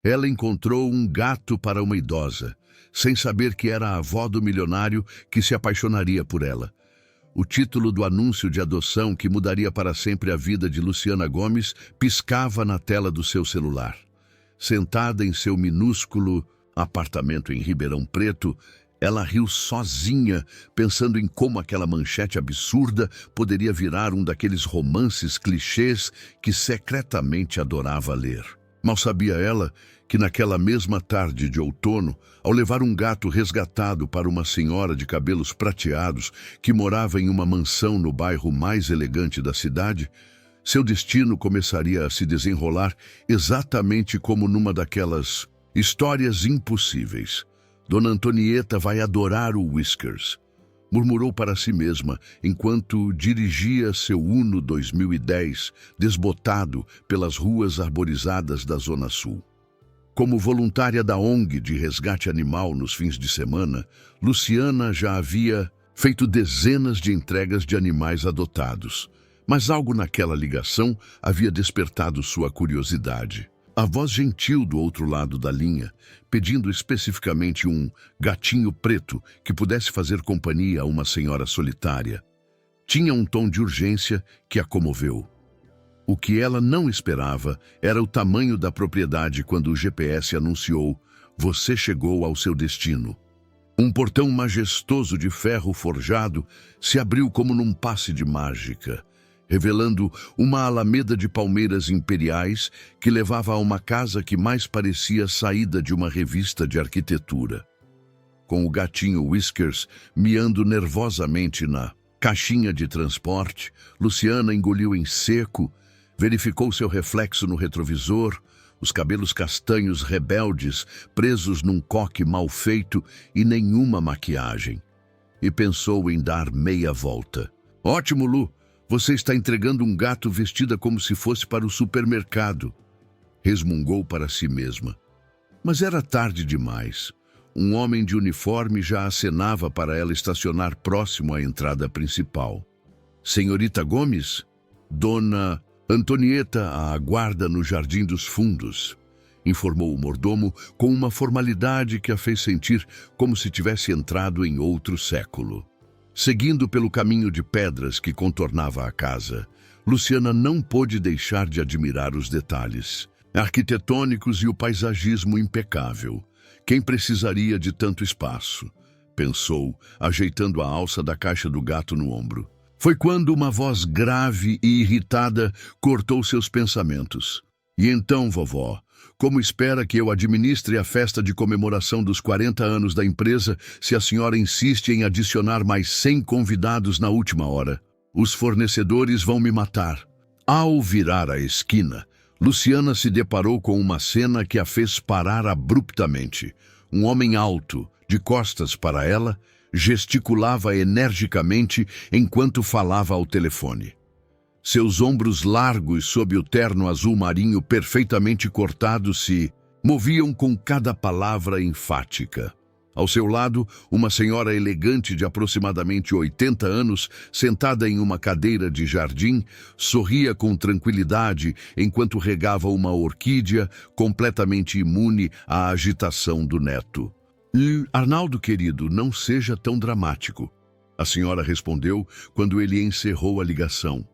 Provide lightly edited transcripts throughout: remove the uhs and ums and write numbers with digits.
Ela encontrou um gato para uma idosa, sem saber que era a avó do milionário que se apaixonaria por ela. O título do anúncio de adoção que mudaria para sempre a vida de Luciana Gomes piscava na tela do seu celular. Sentada em seu minúsculo apartamento em Ribeirão Preto, ela riu sozinha, pensando em como aquela manchete absurda poderia virar um daqueles romances clichês que secretamente adorava ler. Mal sabia ela que naquela mesma tarde de outono, ao levar um gato resgatado para uma senhora de cabelos prateados que morava em uma mansão no bairro mais elegante da cidade, seu destino começaria a se desenrolar exatamente como numa daquelas histórias impossíveis. Dona Antonieta vai adorar o Whiskers, murmurou para si mesma enquanto dirigia seu Uno 2010, desbotado pelas ruas arborizadas da Zona Sul. Como voluntária da ONG de resgate animal nos fins de semana, Luciana já havia feito dezenas de entregas de animais adotados, mas algo naquela ligação havia despertado sua curiosidade. A voz gentil do outro lado da linha, pedindo especificamente um gatinho preto que pudesse fazer companhia a uma senhora solitária, tinha um tom de urgência que a comoveu. O que ela não esperava era o tamanho da propriedade quando o GPS anunciou: "Você chegou ao seu destino." Um portão majestoso de ferro forjado se abriu como num passe de mágica, revelando uma alameda de palmeiras imperiais que levava a uma casa que mais parecia saída de uma revista de arquitetura. Com o gatinho Whiskers miando nervosamente na caixinha de transporte, Luciana engoliu em seco, verificou seu reflexo no retrovisor, os cabelos castanhos rebeldes presos num coque mal feito e nenhuma maquiagem, e pensou em dar meia volta. "Ótimo, Lu! Você está entregando um gato vestida como se fosse para o supermercado", resmungou para si mesma. Mas era tarde demais. Um homem de uniforme já acenava para ela estacionar próximo à entrada principal. "Senhorita Gomes? Dona Antonieta a aguarda no Jardim dos Fundos", informou o mordomo com uma formalidade que a fez sentir como se tivesse entrado em outro século. Seguindo pelo caminho de pedras que contornava a casa, Luciana não pôde deixar de admirar os detalhes arquitetônicos e o paisagismo impecável. Quem precisaria de tanto espaço? Pensou, ajeitando a alça da caixa do gato no ombro. Foi quando uma voz grave e irritada cortou seus pensamentos. "E então, vovó, como espera que eu administre a festa de comemoração dos 40 anos da empresa se a senhora insiste em adicionar mais 100 convidados na última hora? Os fornecedores vão me matar." Ao virar a esquina, Luciana se deparou com uma cena que a fez parar abruptamente. Um homem alto, de costas para ela, gesticulava energicamente enquanto falava ao telefone. Seus ombros largos sob o terno azul marinho perfeitamente cortado se moviam com cada palavra enfática. Ao seu lado, uma senhora elegante de aproximadamente 80 anos, sentada em uma cadeira de jardim, sorria com tranquilidade enquanto regava uma orquídea completamente imune à agitação do neto. "Arnaldo, querido, não seja tão dramático", a senhora respondeu quando ele encerrou a ligação.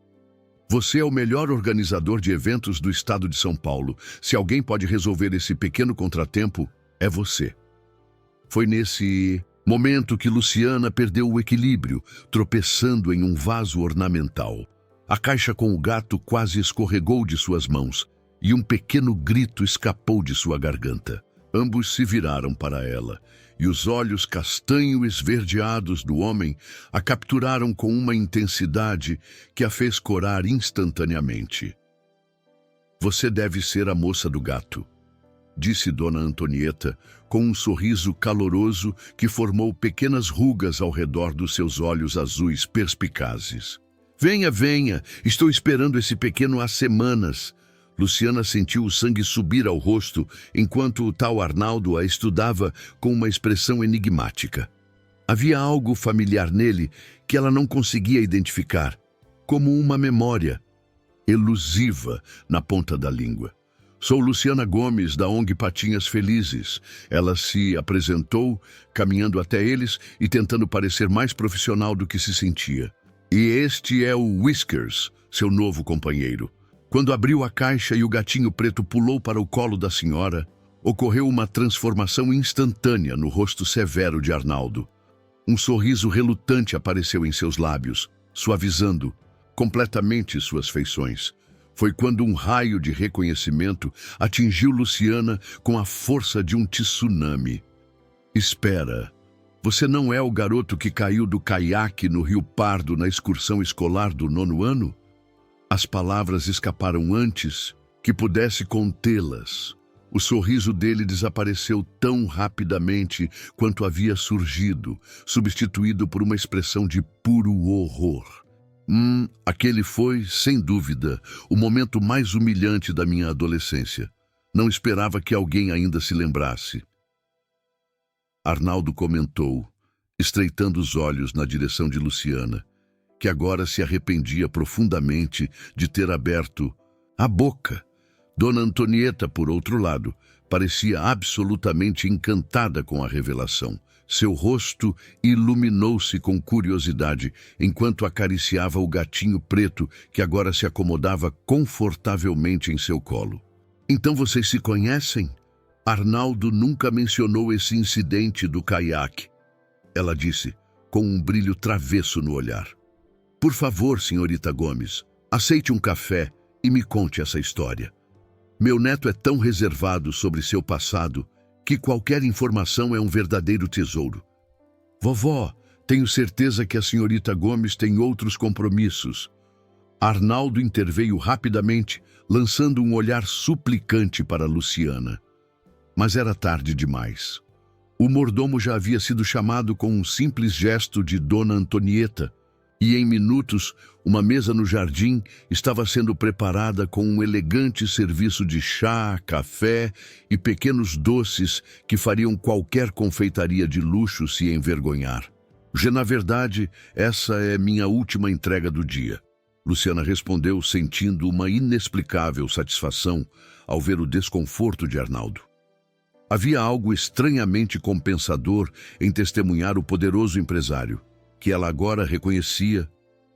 "Você é o melhor organizador de eventos do estado de São Paulo. Se alguém pode resolver esse pequeno contratempo, é você." Foi nesse momento que Luciana perdeu o equilíbrio, tropeçando em um vaso ornamental. A caixa com o gato quase escorregou de suas mãos e um pequeno grito escapou de sua garganta. Ambos se viraram para ela, e os olhos castanho esverdeados do homem a capturaram com uma intensidade que a fez corar instantaneamente. "Você deve ser a moça do gato", disse Dona Antonieta, com um sorriso caloroso que formou pequenas rugas ao redor dos seus olhos azuis perspicazes. "Venha, venha, estou esperando esse pequeno há semanas." Luciana sentiu o sangue subir ao rosto enquanto o tal Arnaldo a estudava com uma expressão enigmática. Havia algo familiar nele que ela não conseguia identificar, como uma memória elusiva na ponta da língua. Sou Luciana Gomes, da ONG Patinhas Felizes. Ela se apresentou, caminhando até eles e tentando parecer mais profissional do que se sentia. E este é o Whiskers, seu novo companheiro. Quando abriu a caixa e o gatinho preto pulou para o colo da senhora, ocorreu uma transformação instantânea no rosto severo de Arnaldo. Um sorriso relutante apareceu em seus lábios, suavizando completamente suas feições. Foi quando um raio de reconhecimento atingiu Luciana com a força de um tsunami. Espera, você não é o garoto que caiu do caiaque no Rio Pardo na excursão escolar do 9º ano? As palavras escaparam antes que pudesse contê-las. O sorriso dele desapareceu tão rapidamente quanto havia surgido, substituído por uma expressão de puro horror. Aquele foi, sem dúvida, o momento mais humilhante da minha adolescência. Não esperava que alguém ainda se lembrasse. Arnaldo comentou, estreitando os olhos na direção de Luciana, que agora se arrependia profundamente de ter aberto a boca. Dona Antonieta, por outro lado, parecia absolutamente encantada com a revelação. Seu rosto iluminou-se com curiosidade enquanto acariciava o gatinho preto que agora se acomodava confortavelmente em seu colo. Então vocês se conhecem? Arnaldo nunca mencionou esse incidente do caiaque. Ela disse, com um brilho travesso no olhar. Por favor, senhorita Gomes, aceite um café e me conte essa história. Meu neto é tão reservado sobre seu passado que qualquer informação é um verdadeiro tesouro. Vovó, tenho certeza que a senhorita Gomes tem outros compromissos. Arnaldo interveio rapidamente, lançando um olhar suplicante para Luciana. Mas era tarde demais. O mordomo já havia sido chamado com um simples gesto de Dona Antonieta, e em minutos, uma mesa no jardim estava sendo preparada com um elegante serviço de chá, café e pequenos doces que fariam qualquer confeitaria de luxo se envergonhar. Na verdade, essa é minha última entrega do dia. Luciana respondeu, sentindo uma inexplicável satisfação ao ver o desconforto de Arnaldo. Havia algo estranhamente compensador em testemunhar o poderoso empresário, que ela agora reconhecia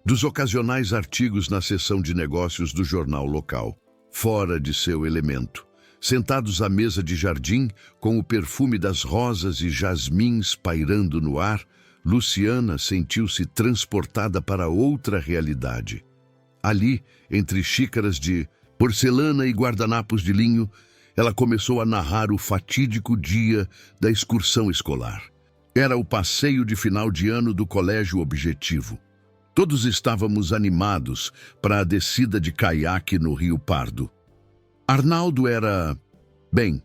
dos ocasionais artigos na seção de negócios do jornal local, fora de seu elemento. Sentados à mesa de jardim, com o perfume das rosas e jasmins pairando no ar, Luciana sentiu-se transportada para outra realidade. Ali, entre xícaras de porcelana e guardanapos de linho, ela começou a narrar o fatídico dia da excursão escolar. Era o passeio de final de ano do Colégio Objetivo. Todos estávamos animados para a descida de caiaque no Rio Pardo. Arnaldo era... Bem,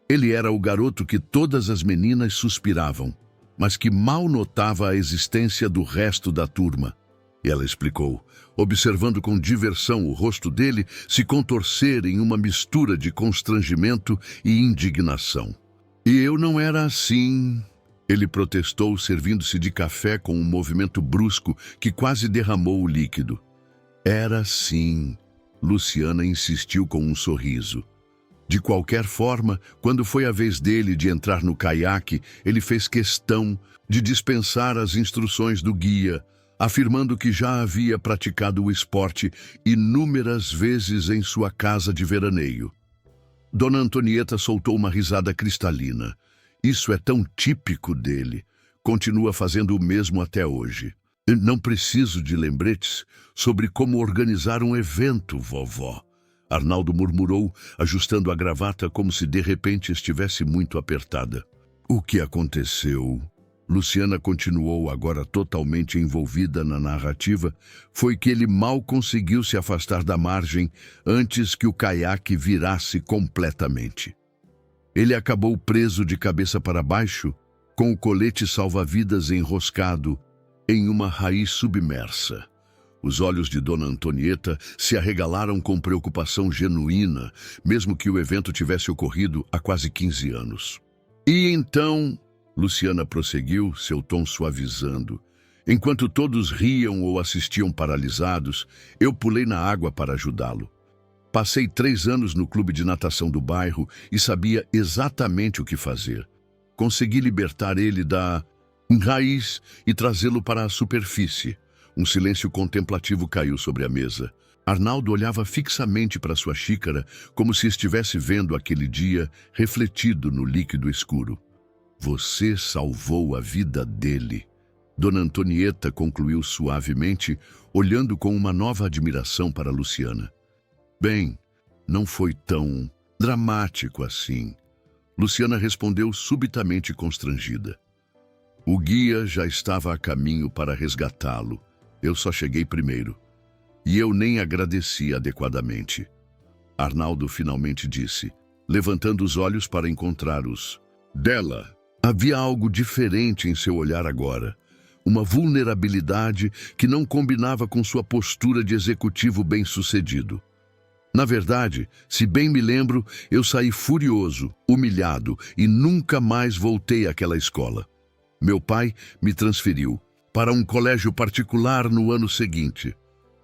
ele era o garoto que todas as meninas suspiravam, mas que mal notava a existência do resto da turma. Ela explicou, observando com diversão o rosto dele se contorcer em uma mistura de constrangimento e indignação. E eu não era assim... Ele protestou, servindo-se de café com um movimento brusco que quase derramou o líquido. Era sim, Luciana insistiu com um sorriso. De qualquer forma, quando foi a vez dele de entrar no caiaque, ele fez questão de dispensar as instruções do guia, afirmando que já havia praticado o esporte inúmeras vezes em sua casa de veraneio. Dona Antonieta soltou uma risada cristalina. Isso é tão típico dele. Continua fazendo o mesmo até hoje. Não preciso de lembretes sobre como organizar um evento, vovó. Arnaldo murmurou, ajustando a gravata como se de repente estivesse muito apertada. O que aconteceu? Luciana continuou, agora totalmente envolvida na narrativa, foi que ele mal conseguiu se afastar da margem antes que o caiaque virasse completamente. Ele acabou preso de cabeça para baixo, com o colete salva-vidas enroscado em uma raiz submersa. Os olhos de Dona Antonieta se arregalaram com preocupação genuína, mesmo que o evento tivesse ocorrido há quase 15 anos. E então, Luciana prosseguiu, seu tom suavizando, enquanto todos riam ou assistiam paralisados, eu pulei na água para ajudá-lo. Passei 3 anos no clube de natação do bairro e sabia exatamente o que fazer. Consegui libertar ele da raiz e trazê-lo para a superfície. Um silêncio contemplativo caiu sobre a mesa. Arnaldo olhava fixamente para sua xícara, como se estivesse vendo aquele dia refletido no líquido escuro. Você salvou a vida dele. Dona Antonieta concluiu suavemente, olhando com uma nova admiração para Luciana. Bem, não foi tão dramático assim. Luciana respondeu subitamente constrangida. O guia já estava a caminho para resgatá-lo. Eu só cheguei primeiro. E eu nem agradeci adequadamente. Arnaldo finalmente disse, levantando os olhos para encontrá-los. Dela. Havia algo diferente em seu olhar agora. Uma vulnerabilidade que não combinava com sua postura de executivo bem-sucedido. Na verdade, se bem me lembro, eu saí furioso, humilhado e nunca mais voltei àquela escola. Meu pai me transferiu para um colégio particular no ano seguinte.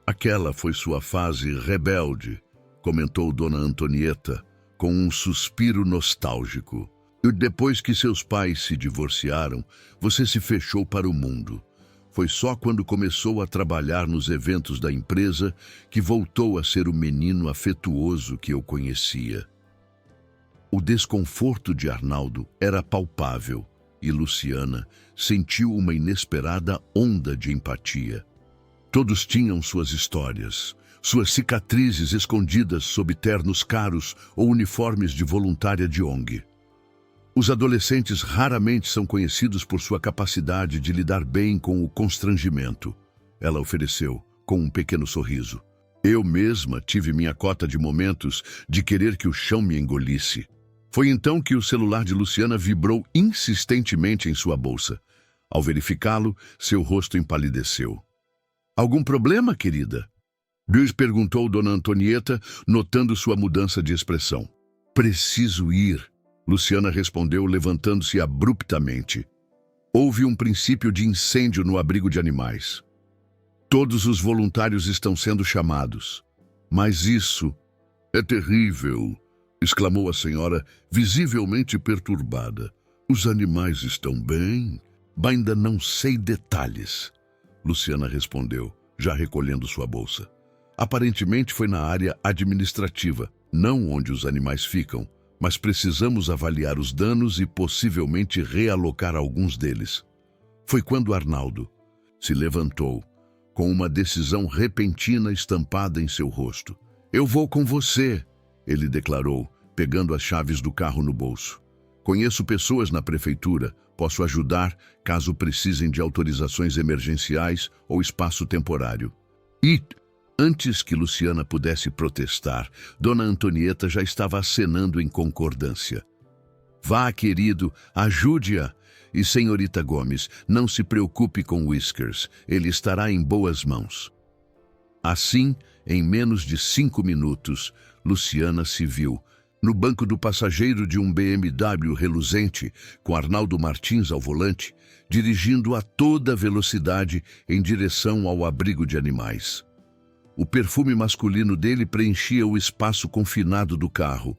Aquela foi sua fase rebelde, comentou Dona Antonieta, com um suspiro nostálgico. E depois que seus pais se divorciaram, você se fechou para o mundo. Foi só quando começou a trabalhar nos eventos da empresa que voltou a ser o menino afetuoso que eu conhecia. O desconforto de Arnaldo era palpável e Luciana sentiu uma inesperada onda de empatia. Todos tinham suas histórias, suas cicatrizes escondidas sob ternos caros ou uniformes de voluntária de ONG. Os adolescentes raramente são conhecidos por sua capacidade de lidar bem com o constrangimento. Ela ofereceu, com um pequeno sorriso. Eu mesma tive minha cota de momentos de querer que o chão me engolisse. Foi então que o celular de Luciana vibrou insistentemente em sua bolsa. Ao verificá-lo, seu rosto empalideceu. Algum problema, querida? Luiz perguntou Dona Antonieta, notando sua mudança de expressão. Preciso ir. Luciana respondeu, levantando-se abruptamente. Houve um princípio de incêndio no abrigo de animais. Todos os voluntários estão sendo chamados. Mas isso é terrível, exclamou a senhora, visivelmente perturbada. Os animais estão bem? Ainda não sei detalhes. Luciana respondeu, já recolhendo sua bolsa. Aparentemente foi na área administrativa, não onde os animais ficam. Mas precisamos avaliar os danos e possivelmente realocar alguns deles. Foi quando Arnaldo se levantou, com uma decisão repentina estampada em seu rosto. Eu vou com você, ele declarou, pegando as chaves do carro no bolso. Conheço pessoas na prefeitura, posso ajudar caso precisem de autorizações emergenciais ou espaço temporário. Antes que Luciana pudesse protestar, Dona Antonieta já estava acenando em concordância. Vá, querido, ajude-a. E, senhorita Gomes, não se preocupe com Whiskers, ele estará em boas mãos. Assim, em menos de 5 minutos, Luciana se viu no banco do passageiro de um BMW reluzente, com Arnaldo Martins ao volante, dirigindo a toda velocidade em direção ao abrigo de animais. O perfume masculino dele preenchia o espaço confinado do carro,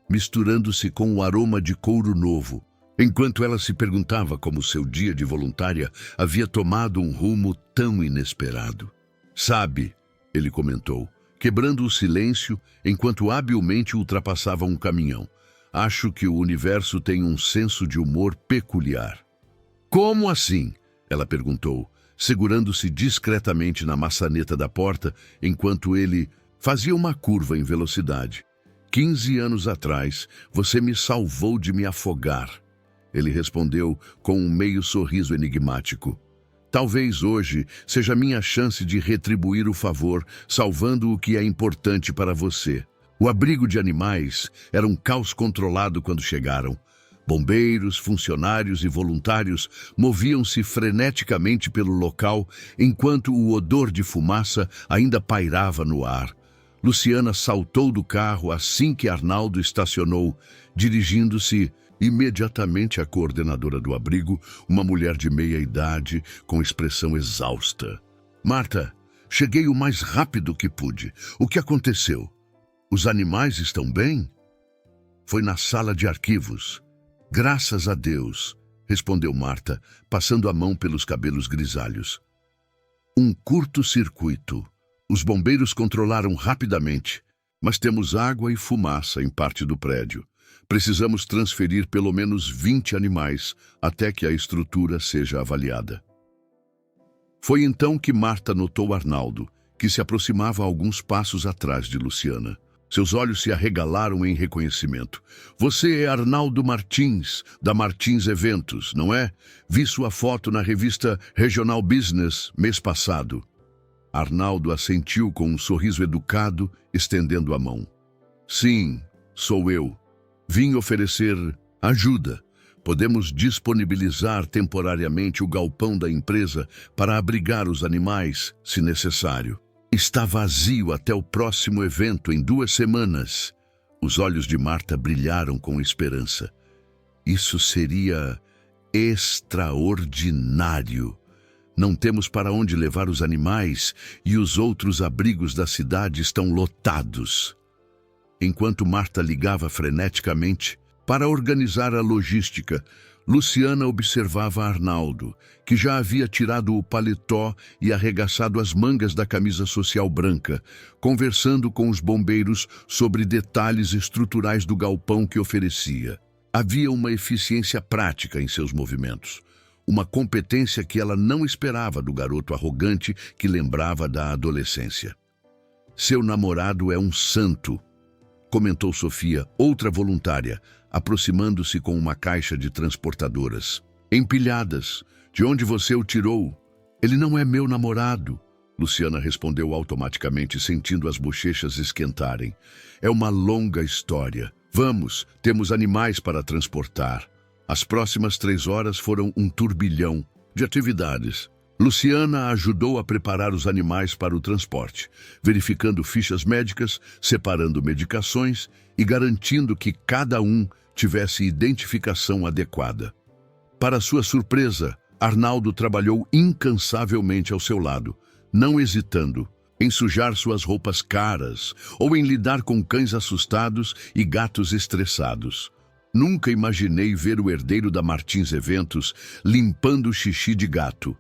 misturando-se com o aroma de couro novo, enquanto ela se perguntava como seu dia de voluntária havia tomado um rumo tão inesperado. Sabe, ele comentou, quebrando o silêncio enquanto habilmente ultrapassava um caminhão. Acho que o universo tem um senso de humor peculiar. Como assim? Ela perguntou, segurando-se discretamente na maçaneta da porta enquanto ele fazia uma curva em velocidade. 15 anos atrás, você me salvou de me afogar. Ele respondeu com um meio sorriso enigmático. Talvez hoje seja minha chance de retribuir o favor, salvando o que é importante para você. O abrigo de animais era um caos controlado quando chegaram. Bombeiros, funcionários e voluntários moviam-se freneticamente pelo local, enquanto o odor de fumaça ainda pairava no ar. Luciana saltou do carro assim que Arnaldo estacionou, dirigindo-se imediatamente à coordenadora do abrigo, uma mulher de meia-idade, com expressão exausta. Marta, cheguei o mais rápido que pude. O que aconteceu? Os animais estão bem? Foi na sala de arquivos. Graças a Deus, respondeu Marta, passando a mão pelos cabelos grisalhos. Um curto-circuito. Os bombeiros controlaram rapidamente, mas temos água e fumaça em parte do prédio. Precisamos transferir pelo menos 20 animais até que a estrutura seja avaliada. Foi então que Marta notou Arnaldo, que se aproximava alguns passos atrás de Luciana. Seus olhos se arregalaram em reconhecimento. Você é Arnaldo Martins, da Martins Eventos, não é? Vi sua foto na revista Regional Business mês passado. Arnaldo assentiu com um sorriso educado, estendendo a mão. Sim, sou eu. Vim oferecer ajuda. Podemos disponibilizar temporariamente o galpão da empresa para abrigar os animais, se necessário. Está vazio até o próximo evento em 2 semanas. Os olhos de Marta brilharam com esperança. Isso seria extraordinário. Não temos para onde levar os animais e os outros abrigos da cidade estão lotados. Enquanto Marta ligava freneticamente para organizar a logística, Luciana observava Arnaldo, que já havia tirado o paletó e arregaçado as mangas da camisa social branca, conversando com os bombeiros sobre detalhes estruturais do galpão que oferecia. Havia uma eficiência prática em seus movimentos, uma competência que ela não esperava do garoto arrogante que lembrava da adolescência. Seu namorado é um santo, comentou Sofia, outra voluntária, aproximando-se com uma caixa de transportadoras. Empilhadas. De onde você o tirou? Ele não é meu namorado. Luciana respondeu automaticamente, sentindo as bochechas esquentarem. É uma longa história. Vamos, temos animais para transportar. As próximas 3 horas foram um turbilhão de atividades. Luciana ajudou a preparar os animais para o transporte, verificando fichas médicas, separando medicações e garantindo que cada um tivesse identificação adequada. Para sua surpresa, Arnaldo trabalhou incansavelmente ao seu lado, não hesitando em sujar suas roupas caras ou em lidar com cães assustados e gatos estressados. Nunca imaginei ver o herdeiro da Martins Eventos limpando o xixi de gato.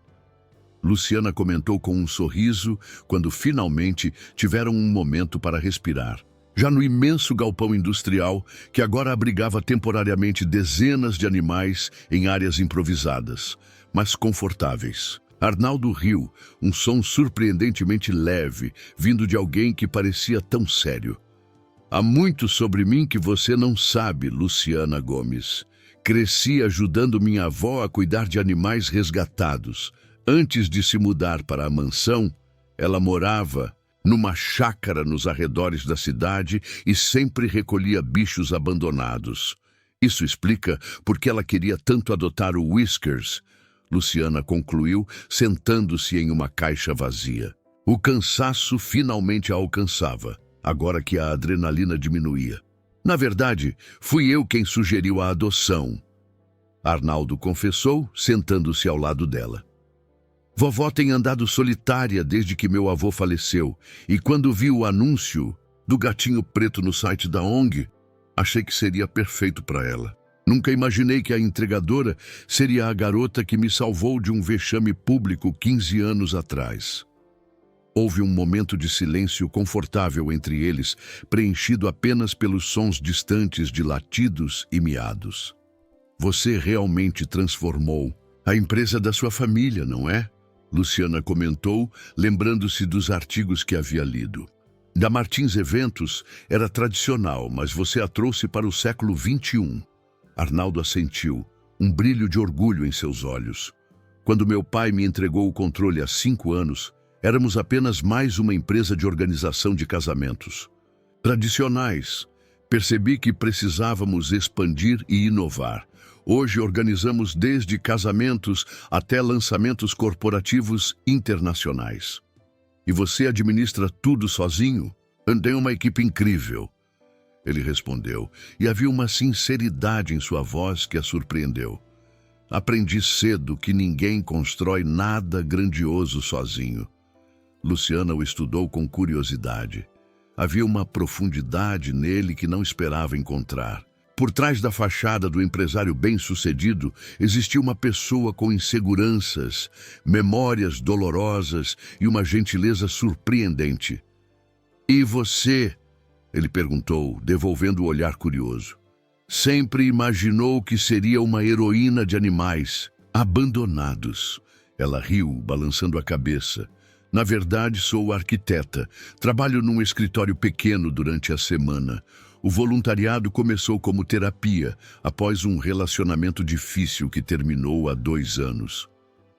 Luciana comentou com um sorriso quando finalmente tiveram um momento para respirar. Já no imenso galpão industrial, que agora abrigava temporariamente dezenas de animais em áreas improvisadas, mas confortáveis. Arnaldo riu, um som surpreendentemente leve, vindo de alguém que parecia tão sério. Há muito sobre mim que você não sabe, Luciana Gomes. Cresci ajudando minha avó a cuidar de animais resgatados. Antes de se mudar para a mansão, ela morava numa chácara nos arredores da cidade e sempre recolhia bichos abandonados. Isso explica por que ela queria tanto adotar o Whiskers, Luciana concluiu, sentando-se em uma caixa vazia. O cansaço finalmente a alcançava, agora que a adrenalina diminuía. Na verdade, fui eu quem sugeriu a adoção, Arnaldo confessou, sentando-se ao lado dela. Vovó tem andado solitária desde que meu avô faleceu, e quando vi o anúncio do gatinho preto no site da ONG, achei que seria perfeito para ela. Nunca imaginei que a entregadora seria a garota que me salvou de um vexame público 15 anos atrás. Houve um momento de silêncio confortável entre eles, preenchido apenas pelos sons distantes de latidos e miados. Você realmente transformou a empresa da sua família, não é? Luciana comentou, lembrando-se dos artigos que havia lido. Da Martins Eventos era tradicional, mas você a trouxe para o século XXI. Arnaldo assentiu, um brilho de orgulho em seus olhos. Quando meu pai me entregou o controle há 5 anos, éramos apenas mais uma empresa de organização de casamentos. Tradicionais. Percebi que precisávamos expandir e inovar. Hoje organizamos desde casamentos até lançamentos corporativos internacionais. E você administra tudo sozinho? Tem uma equipe incrível. Ele respondeu, e havia uma sinceridade em sua voz que a surpreendeu. Aprendi cedo que ninguém constrói nada grandioso sozinho. Luciana o estudou com curiosidade. Havia uma profundidade nele que não esperava encontrar. Por trás da fachada do empresário bem-sucedido, existia uma pessoa com inseguranças, memórias dolorosas e uma gentileza surpreendente. "E você?" ele perguntou, devolvendo o olhar curioso. "Sempre imaginou que seria uma heroína de animais abandonados." Ela riu, balançando a cabeça. "Na verdade, sou arquiteta. Trabalho num escritório pequeno durante a semana. O voluntariado começou como terapia, após um relacionamento difícil que terminou há 2 anos."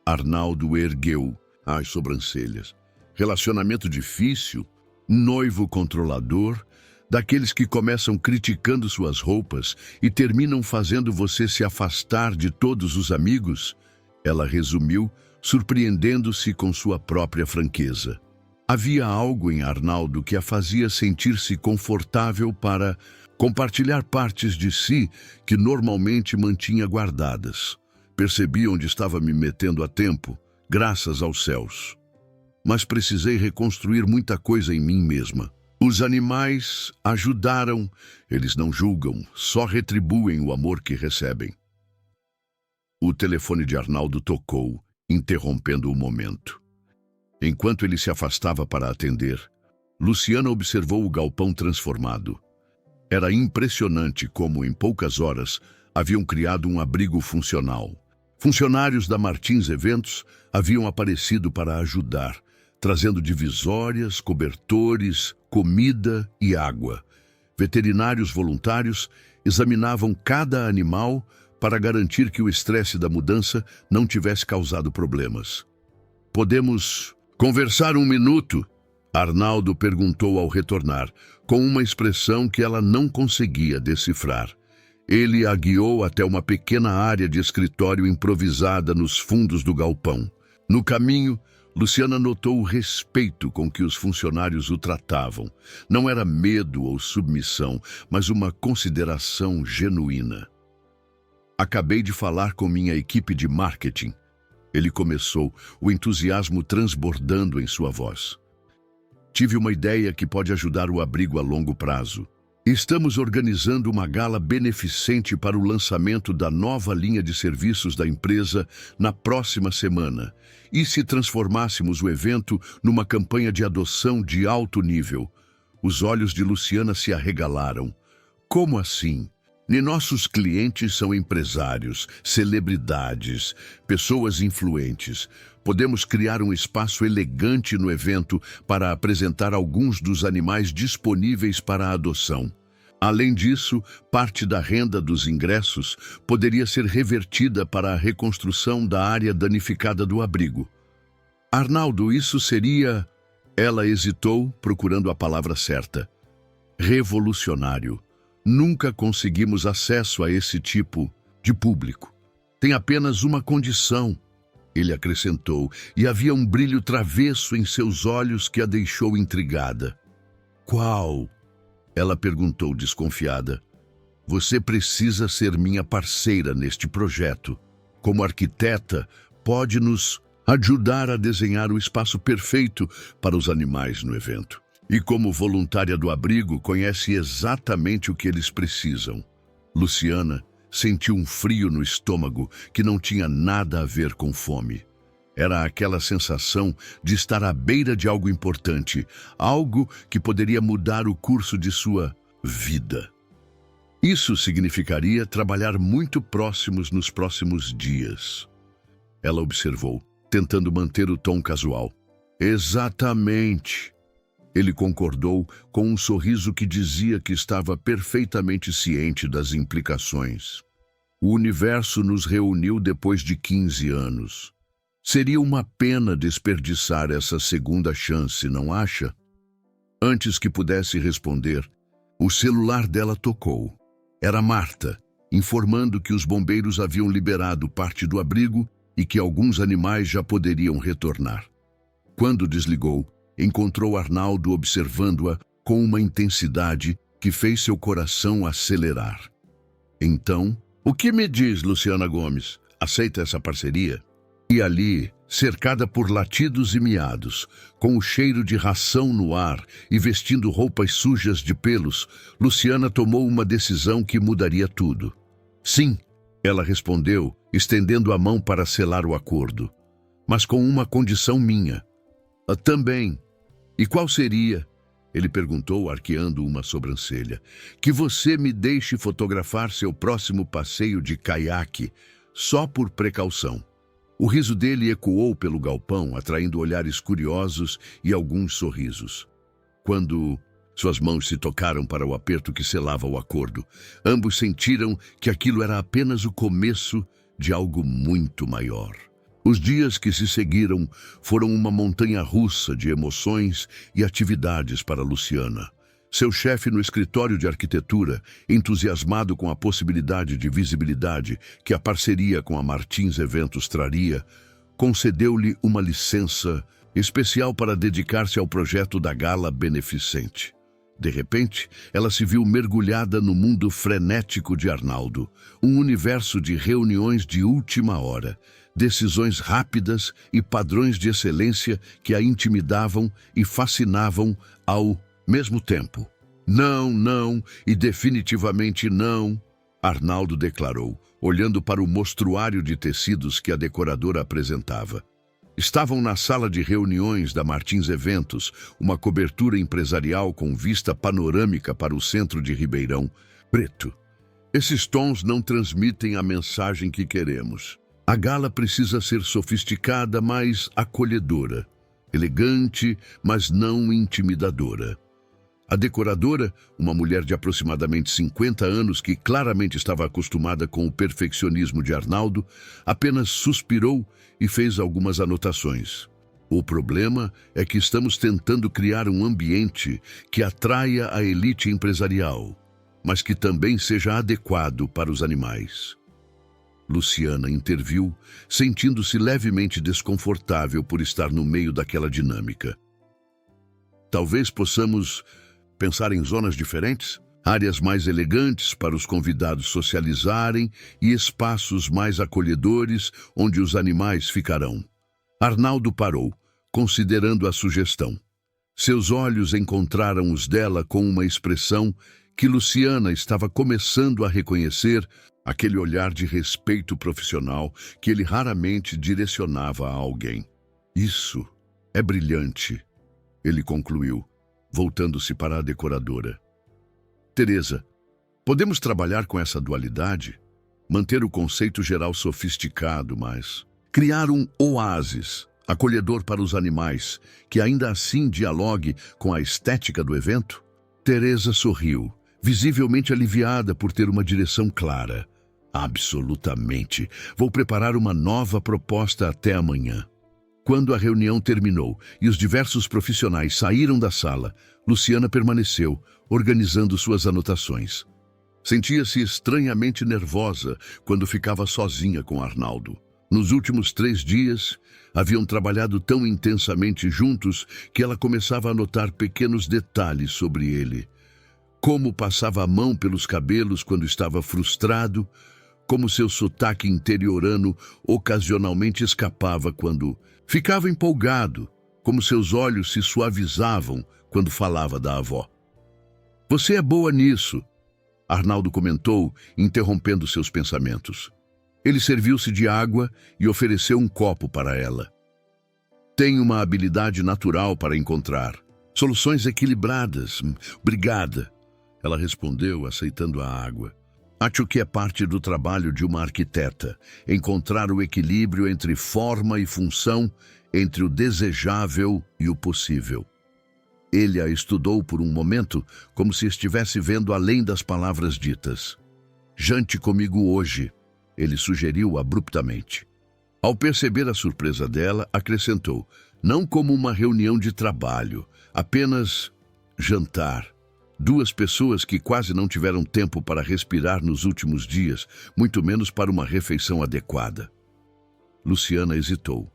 Arnaldo ergueu as sobrancelhas. "Relacionamento difícil? Noivo controlador? Daqueles que começam criticando suas roupas e terminam fazendo você se afastar de todos os amigos?" Ela resumiu, surpreendendo-se com sua própria franqueza. Havia algo em Arnaldo que a fazia sentir-se confortável para compartilhar partes de si que normalmente mantinha guardadas. "Percebi onde estava me metendo a tempo, graças aos céus. Mas precisei reconstruir muita coisa em mim mesma. Os animais ajudaram, eles não julgam, só retribuem o amor que recebem." O telefone de Arnaldo tocou, interrompendo o momento. Enquanto ele se afastava para atender, Luciana observou o galpão transformado. Era impressionante como, em poucas horas, haviam criado um abrigo funcional. Funcionários da Martins Eventos haviam aparecido para ajudar, trazendo divisórias, cobertores, comida e água. Veterinários voluntários examinavam cada animal para garantir que o estresse da mudança não tivesse causado problemas. "Podemos conversar 1 minuto?" Arnaldo perguntou ao retornar, com uma expressão que ela não conseguia decifrar. Ele a guiou até uma pequena área de escritório improvisada nos fundos do galpão. No caminho, Luciana notou o respeito com que os funcionários o tratavam. Não era medo ou submissão, mas uma consideração genuína. "Acabei de falar com minha equipe de marketing." Ele começou, o entusiasmo transbordando em sua voz. "Tive uma ideia que pode ajudar o abrigo a longo prazo. Estamos organizando uma gala beneficente para o lançamento da nova linha de serviços da empresa na próxima semana. E se transformássemos o evento numa campanha de adoção de alto nível?" Os olhos de Luciana se arregalaram. "Como assim? Nem nossos clientes são empresários, celebridades, pessoas influentes. Podemos criar um espaço elegante no evento para apresentar alguns dos animais disponíveis para a adoção. Além disso, parte da renda dos ingressos poderia ser revertida para a reconstrução da área danificada do abrigo." "Arnaldo, isso seria..." Ela hesitou, procurando a palavra certa. "Revolucionário. Nunca conseguimos acesso a esse tipo de público. Tem apenas uma condição," ele acrescentou, e havia um brilho travesso em seus olhos que a deixou intrigada. "Qual?" ela perguntou desconfiada. "Você precisa ser minha parceira neste projeto. Como arquiteta, pode nos ajudar a desenhar o espaço perfeito para os animais no evento. E como voluntária do abrigo, conhece exatamente o que eles precisam." Luciana sentiu um frio no estômago que não tinha nada a ver com fome. Era aquela sensação de estar à beira de algo importante, algo que poderia mudar o curso de sua vida. Isso significaria trabalhar muito próximos nos próximos dias. Ela observou, tentando manter o tom casual. "Exatamente." Ele concordou com um sorriso que dizia que estava perfeitamente ciente das implicações. "O universo nos reuniu depois de 15 anos. Seria uma pena desperdiçar essa segunda chance, não acha?" Antes que pudesse responder, o celular dela tocou. Era Marta, informando que os bombeiros haviam liberado parte do abrigo e que alguns animais já poderiam retornar. Quando desligou, encontrou Arnaldo observando-a com uma intensidade que fez seu coração acelerar. "Então, o que me diz, Luciana Gomes? Aceita essa parceria?" E ali, Cercada por latidos e miados, com o cheiro de ração no ar e vestindo roupas sujas de pelos, Luciana tomou uma decisão que mudaria tudo. Sim, ela respondeu, estendendo a mão para selar o acordo. Mas com uma condição minha. Também. E qual seria? Ele perguntou, arqueando uma sobrancelha. Que você me deixe fotografar seu próximo passeio de caiaque, só por precaução. O riso dele ecoou pelo galpão, atraindo olhares curiosos e alguns sorrisos. Quando suas mãos se tocaram para o aperto que selava o acordo, ambos sentiram que aquilo era apenas o começo de algo muito maior. Os dias que se seguiram foram uma montanha-russa de emoções e atividades para Luciana. Seu chefe no escritório de arquitetura, entusiasmado com a possibilidade de visibilidade que a parceria com a Martins Eventos traria, concedeu-lhe uma licença especial para dedicar-se ao projeto da gala beneficente. De repente, ela se viu mergulhada no mundo frenético de Arnaldo, um universo de reuniões de última hora, decisões rápidas e padrões de excelência que a intimidavam e fascinavam ao mesmo tempo. Não, não e definitivamente não, Arnaldo declarou, olhando para o mostruário de tecidos que a decoradora apresentava. Estavam na sala de reuniões da Martins Eventos, uma cobertura empresarial com vista panorâmica para o centro de Ribeirão Preto. Esses tons não transmitem a mensagem que queremos. A gala precisa ser sofisticada, mas acolhedora. Elegante, mas não intimidadora. A decoradora, uma mulher de aproximadamente 50 anos que claramente estava acostumada com o perfeccionismo de Arnaldo, apenas suspirou e fez algumas anotações. O problema é que estamos tentando criar um ambiente que atraia a elite empresarial, mas que também seja adequado para os animais. Luciana interviu, sentindo-se levemente desconfortável por estar no meio daquela dinâmica. Talvez possamos pensar em zonas diferentes, áreas mais elegantes para os convidados socializarem e espaços mais acolhedores onde os animais ficarão. Arnaldo parou, considerando a sugestão. Seus olhos encontraram os dela com uma expressão que Luciana estava começando a reconhecer, aquele olhar de respeito profissional que ele raramente direcionava a alguém. Isso é brilhante, ele concluiu, voltando-se para a decoradora. Teresa, podemos trabalhar com essa dualidade? Manter o conceito geral sofisticado, mas criar um oásis, acolhedor para os animais, que ainda assim dialogue com a estética do evento? Teresa sorriu, visivelmente aliviada por ter uma direção clara. Absolutamente. Vou preparar uma nova proposta até amanhã. Quando a reunião terminou e os diversos profissionais saíram da sala, Luciana permaneceu, organizando suas anotações. Sentia-se estranhamente nervosa quando ficava sozinha com Arnaldo. Nos últimos 3 dias, haviam trabalhado tão intensamente juntos que ela começava a notar pequenos detalhes sobre ele. Como passava a mão pelos cabelos quando estava frustrado, como seu sotaque interiorano ocasionalmente escapava quando ficava empolgado, como seus olhos se suavizavam quando falava da avó. Você é boa nisso, Arnaldo comentou, interrompendo seus pensamentos. Ele serviu-se de água e ofereceu um copo para ela. Tenho uma habilidade natural para encontrar soluções equilibradas. Obrigada, ela respondeu, aceitando a água. Acho que é parte do trabalho de uma arquiteta, encontrar o equilíbrio entre forma e função, entre o desejável e o possível. Ele a estudou por um momento, como se estivesse vendo além das palavras ditas. Jante comigo hoje, ele sugeriu abruptamente. Ao perceber a surpresa dela, acrescentou, não como uma reunião de trabalho, apenas jantar. 2 pessoas que quase não tiveram tempo para respirar nos últimos dias, muito menos para uma refeição adequada. Luciana hesitou.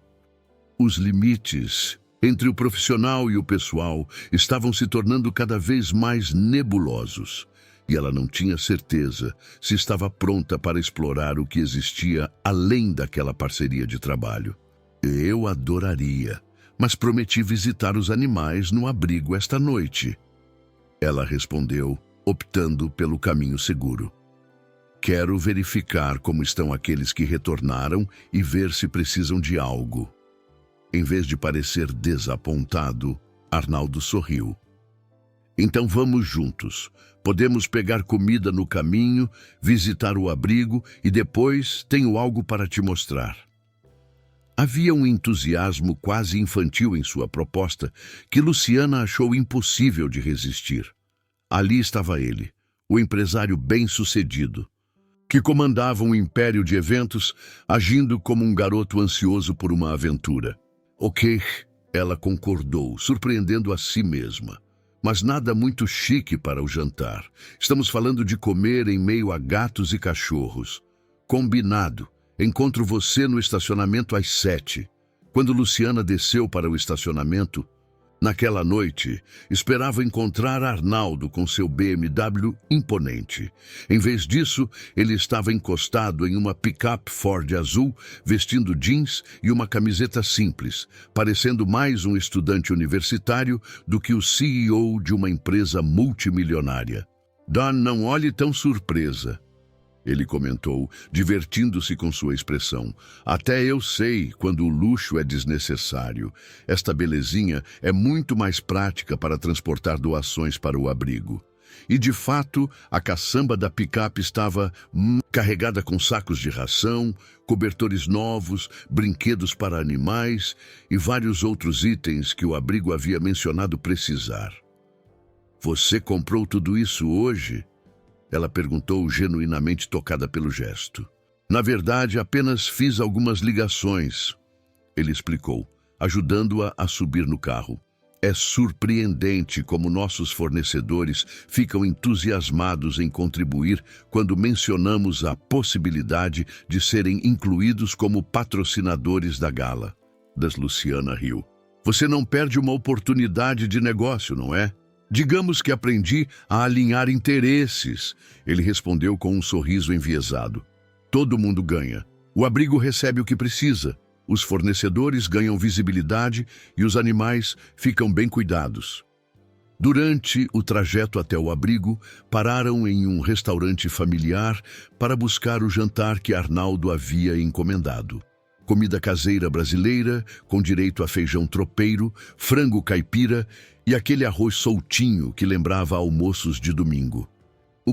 Os limites entre o profissional e o pessoal estavam se tornando cada vez mais nebulosos, e ela não tinha certeza se estava pronta para explorar o que existia além daquela parceria de trabalho. Eu adoraria, mas prometi visitar os animais no abrigo esta noite. Ela respondeu, optando pelo caminho seguro. Quero verificar como estão aqueles que retornaram e ver se precisam de algo. Em vez de parecer desapontado, Arnaldo sorriu. Então vamos juntos. Podemos pegar comida no caminho, visitar o abrigo e depois tenho algo para te mostrar. Havia um entusiasmo quase infantil em sua proposta que Luciana achou impossível de resistir. Ali estava ele, o empresário bem-sucedido, que comandava um império de eventos, agindo como um garoto ansioso por uma aventura. Ok, ela concordou, surpreendendo a si mesma. Mas nada muito chique para o jantar. Estamos falando de comer em meio a gatos e cachorros. Combinado. Encontro você no estacionamento às 7. Quando Luciana desceu para o estacionamento, naquela noite, esperava encontrar Arnaldo com seu BMW imponente. Em vez disso, ele estava encostado em uma picape Ford azul, vestindo jeans e uma camiseta simples, parecendo mais um estudante universitário do que o CEO de uma empresa multimilionária. Dawn, não olhe tão surpresa, ele comentou, divertindo-se com sua expressão. Até eu sei quando o luxo é desnecessário. Esta belezinha é muito mais prática para transportar doações para o abrigo. E, de fato, a caçamba da picape estava carregada com sacos de ração, cobertores novos, brinquedos para animais e vários outros itens que o abrigo havia mencionado precisar. Você comprou tudo isso hoje? Ela perguntou, genuinamente tocada pelo gesto. Na verdade, apenas fiz algumas ligações, ele explicou, ajudando-a a subir no carro. É surpreendente como nossos fornecedores ficam entusiasmados em contribuir quando mencionamos a possibilidade de serem incluídos como patrocinadores da gala. Luciana riu. Você não perde uma oportunidade de negócio, não é? Digamos que aprendi a alinhar interesses, ele respondeu com um sorriso enviesado. Todo mundo ganha. O abrigo recebe o que precisa, os fornecedores ganham visibilidade e os animais ficam bem cuidados. Durante o trajeto até o abrigo, pararam em um restaurante familiar para buscar o jantar que Arnaldo havia encomendado. Comida caseira brasileira, com direito a feijão tropeiro, frango caipira e aquele arroz soltinho que lembrava almoços de domingo.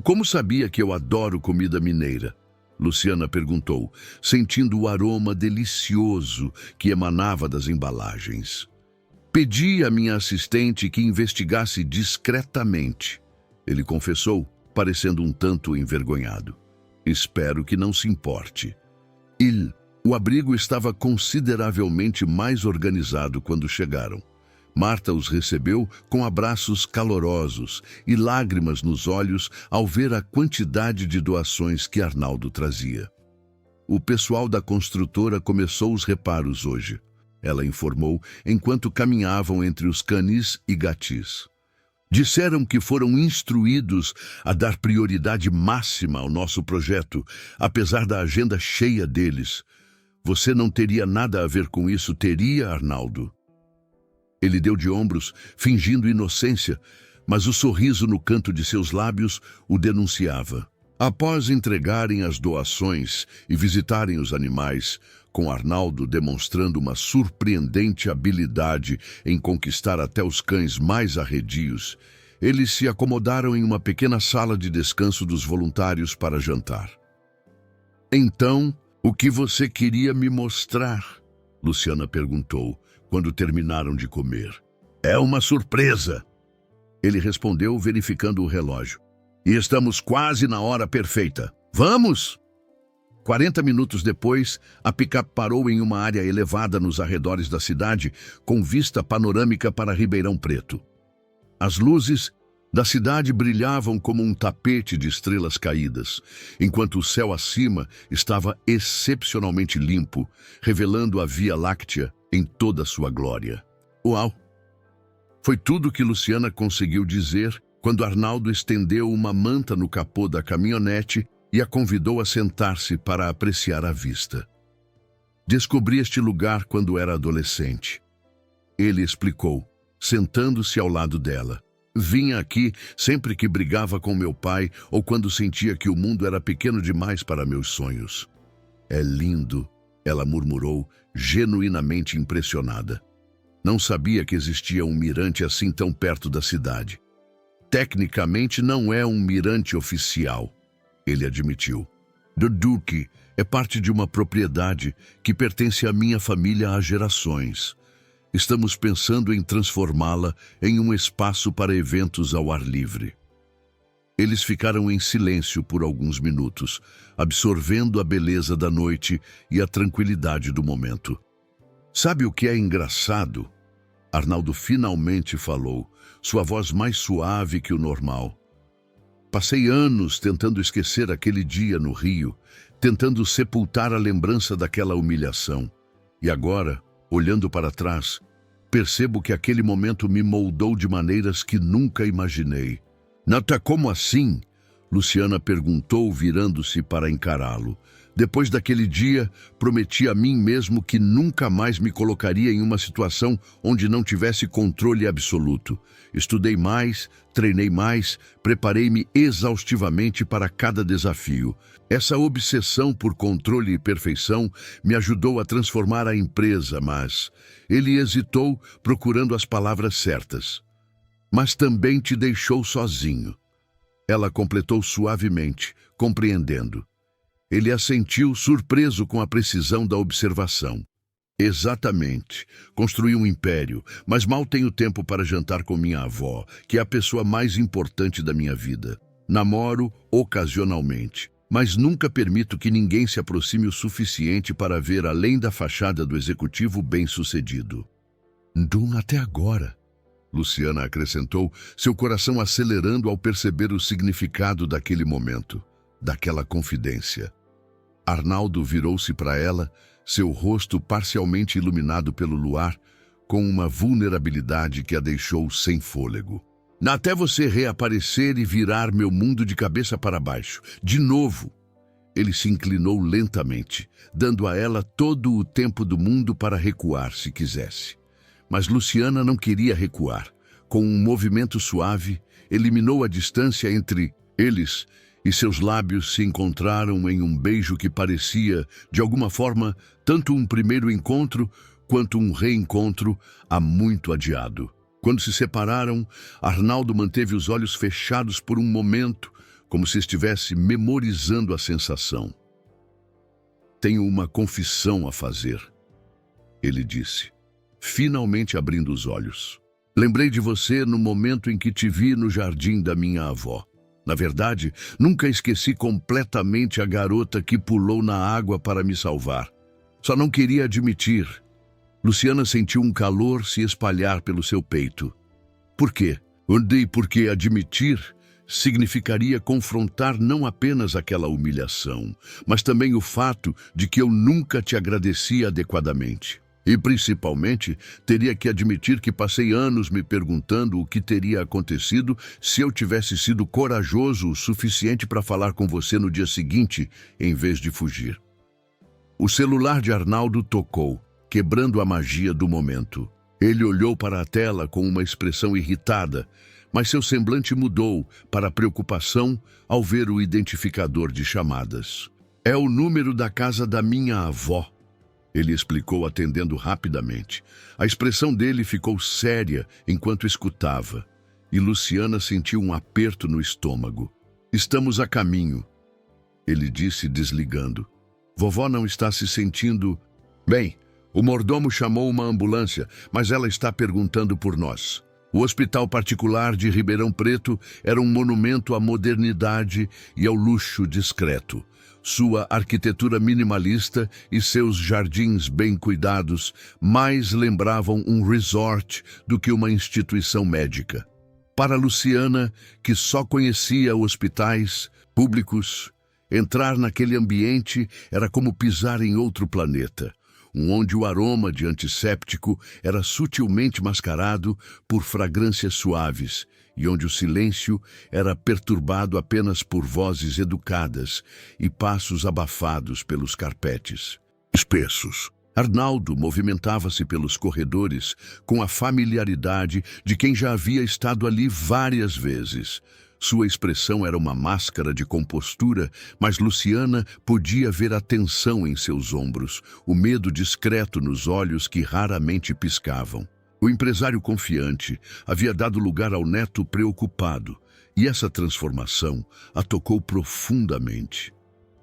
Como sabia que eu adoro comida mineira? Luciana perguntou, sentindo o aroma delicioso que emanava das embalagens. Pedi à minha assistente que investigasse discretamente, ele confessou, parecendo um tanto envergonhado. Espero que não se importe. O abrigo estava consideravelmente mais organizado quando chegaram. Marta os recebeu com abraços calorosos e lágrimas nos olhos ao ver a quantidade de doações que Arnaldo trazia. O pessoal da construtora começou os reparos hoje, ela informou, enquanto caminhavam entre os canis e gatis. Disseram que foram instruídos a dar prioridade máxima ao nosso projeto, apesar da agenda cheia deles. Você não teria nada a ver com isso, teria, Arnaldo? Ele deu de ombros, fingindo inocência, mas o sorriso no canto de seus lábios o denunciava. Após entregarem as doações e visitarem os animais, com Arnaldo demonstrando uma surpreendente habilidade em conquistar até os cães mais arredios, eles se acomodaram em uma pequena sala de descanso dos voluntários para jantar. Então, o que você queria me mostrar? Luciana perguntou, quando terminaram de comer. É uma surpresa, ele respondeu, verificando o relógio. E estamos quase na hora perfeita. Vamos! 40 minutos depois, a picape parou em uma área elevada nos arredores da cidade, com vista panorâmica para Ribeirão Preto. As luzes da cidade brilhavam como um tapete de estrelas caídas, enquanto o céu acima estava excepcionalmente limpo, revelando a Via Láctea em toda a sua glória. Uau! Foi tudo que Luciana conseguiu dizer quando Arnaldo estendeu uma manta no capô da caminhonete e a convidou a sentar-se para apreciar a vista. Descobri este lugar quando era adolescente. Ele explicou, sentando-se ao lado dela. Vinha aqui sempre que brigava com meu pai ou quando sentia que o mundo era pequeno demais para meus sonhos. É lindo, ela murmurou, genuinamente impressionada. Não sabia que existia um mirante assim tão perto da cidade. Tecnicamente não é um mirante oficial, ele admitiu. The Duke é parte de uma propriedade que pertence à minha família há gerações. Estamos pensando em transformá-la em um espaço para eventos ao ar livre. Eles ficaram em silêncio por alguns minutos, absorvendo a beleza da noite e a tranquilidade do momento. Sabe o que é engraçado? Arnaldo finalmente falou, sua voz mais suave que o normal. Passei anos tentando esquecer aquele dia no Rio, tentando sepultar a lembrança daquela humilhação. E agora, olhando para trás, percebo que aquele momento me moldou de maneiras que nunca imaginei. Nata, como assim? Luciana perguntou, virando-se para encará-lo. Depois daquele dia, prometi a mim mesmo que nunca mais me colocaria em uma situação onde não tivesse controle absoluto. Estudei mais, treinei mais, preparei-me exaustivamente para cada desafio. Essa obsessão por controle e perfeição me ajudou a transformar a empresa, mas ele hesitou, procurando as palavras certas. Mas também te deixou sozinho. Ela completou suavemente, compreendendo. Ele assentiu, surpreso com a precisão da observação. Exatamente. Construí um império, mas mal tenho tempo para jantar com minha avó, que é a pessoa mais importante da minha vida. Namoro ocasionalmente, mas nunca permito que ninguém se aproxime o suficiente para ver além da fachada do executivo bem-sucedido. Até agora, Luciana acrescentou, seu coração acelerando ao perceber o significado daquele momento, daquela confidência. Arnaldo virou-se para ela, seu rosto parcialmente iluminado pelo luar, com uma vulnerabilidade que a deixou sem fôlego. Até você reaparecer e virar meu mundo de cabeça para baixo. De novo. Ele se inclinou lentamente, dando a ela todo o tempo do mundo para recuar se quisesse. Mas Luciana não queria recuar. Com um movimento suave, eliminou a distância entre eles e seus lábios se encontraram em um beijo que parecia, de alguma forma, tanto um primeiro encontro quanto um reencontro há muito adiado. Quando se separaram, Arnaldo manteve os olhos fechados por um momento, como se estivesse memorizando a sensação. Tenho uma confissão a fazer, ele disse, finalmente abrindo os olhos. Lembrei de você no momento em que te vi no jardim da minha avó. Na verdade, nunca esqueci completamente a garota que pulou na água para me salvar. Só não queria admitir. Luciana sentiu um calor se espalhar pelo seu peito. Por quê? Porque admitir significaria confrontar não apenas aquela humilhação, mas também o fato de que eu nunca te agradeci adequadamente. E, principalmente, teria que admitir que passei anos me perguntando o que teria acontecido se eu tivesse sido corajoso o suficiente para falar com você no dia seguinte, em vez de fugir. O celular de Arnaldo tocou, quebrando a magia do momento. Ele olhou para a tela com uma expressão irritada, mas seu semblante mudou para preocupação ao ver o identificador de chamadas. É o número da casa da minha avó. Ele explicou, atendendo rapidamente. A expressão dele ficou séria enquanto escutava, e Luciana sentiu um aperto no estômago. Estamos a caminho, ele disse, desligando. Vovó não está se sentindo... Bem, o mordomo chamou uma ambulância, mas ela está perguntando por nós. O hospital particular de Ribeirão Preto era um monumento à modernidade e ao luxo discreto. Sua arquitetura minimalista e seus jardins bem cuidados mais lembravam um resort do que uma instituição médica. Para Luciana, que só conhecia hospitais públicos, entrar naquele ambiente era como pisar em outro planeta, onde o aroma de antisséptico era sutilmente mascarado por fragrâncias suaves e onde o silêncio era perturbado apenas por vozes educadas e passos abafados pelos carpetes espessos. Arnaldo movimentava-se pelos corredores com a familiaridade de quem já havia estado ali várias vezes. Sua expressão era uma máscara de compostura, mas Luciana podia ver a tensão em seus ombros, o medo discreto nos olhos que raramente piscavam. O empresário confiante havia dado lugar ao neto preocupado, e essa transformação a tocou profundamente.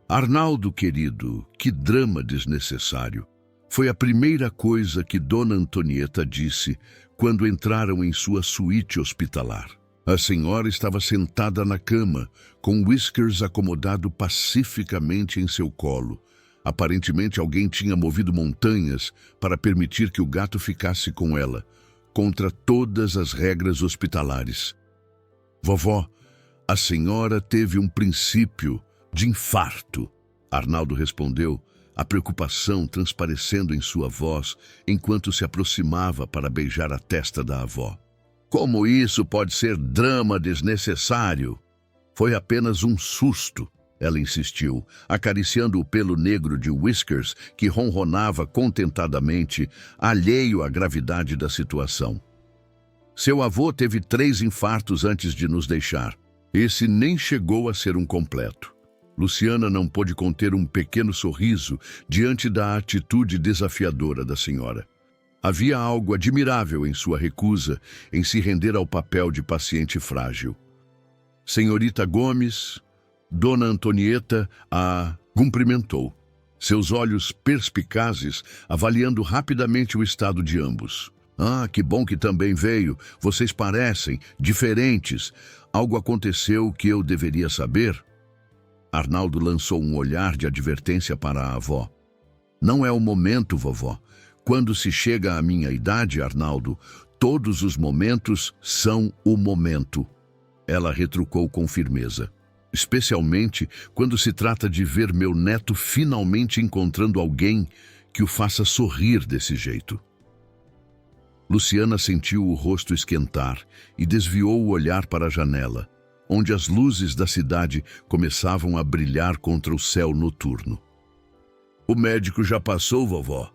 Arnaldo, querido, que drama desnecessário! Foi a primeira coisa que Dona Antonieta disse quando entraram em sua suíte hospitalar. A senhora estava sentada na cama, com Whiskers acomodado pacificamente em seu colo. Aparentemente alguém tinha movido montanhas para permitir que o gato ficasse com ela, contra todas as regras hospitalares. Vovó, a senhora teve um princípio de infarto, Arnaldo respondeu, a preocupação transparecendo em sua voz enquanto se aproximava para beijar a testa da avó. Como isso pode ser drama desnecessário? Foi apenas um susto, ela insistiu, acariciando o pelo negro de Whiskers, que ronronava contentadamente, alheio à gravidade da situação. Seu avô teve 3 infartos antes de nos deixar. Esse nem chegou a ser um completo. Luciana não pôde conter um pequeno sorriso diante da atitude desafiadora da senhora. Havia algo admirável em sua recusa em se render ao papel de paciente frágil. Senhorita Gomes, Dona Antonieta a cumprimentou, seus olhos perspicazes avaliando rapidamente o estado de ambos. Ah, que bom que também veio. Vocês parecem diferentes. Algo aconteceu que eu deveria saber? Arnaldo lançou um olhar de advertência para a avó. Não é o momento, vovó. Quando se chega à minha idade, Arnaldo, todos os momentos são o momento. Ela retrucou com firmeza. Especialmente quando se trata de ver meu neto finalmente encontrando alguém que o faça sorrir desse jeito. Luciana sentiu o rosto esquentar e desviou o olhar para a janela, onde as luzes da cidade começavam a brilhar contra o céu noturno. O médico já passou, vovó?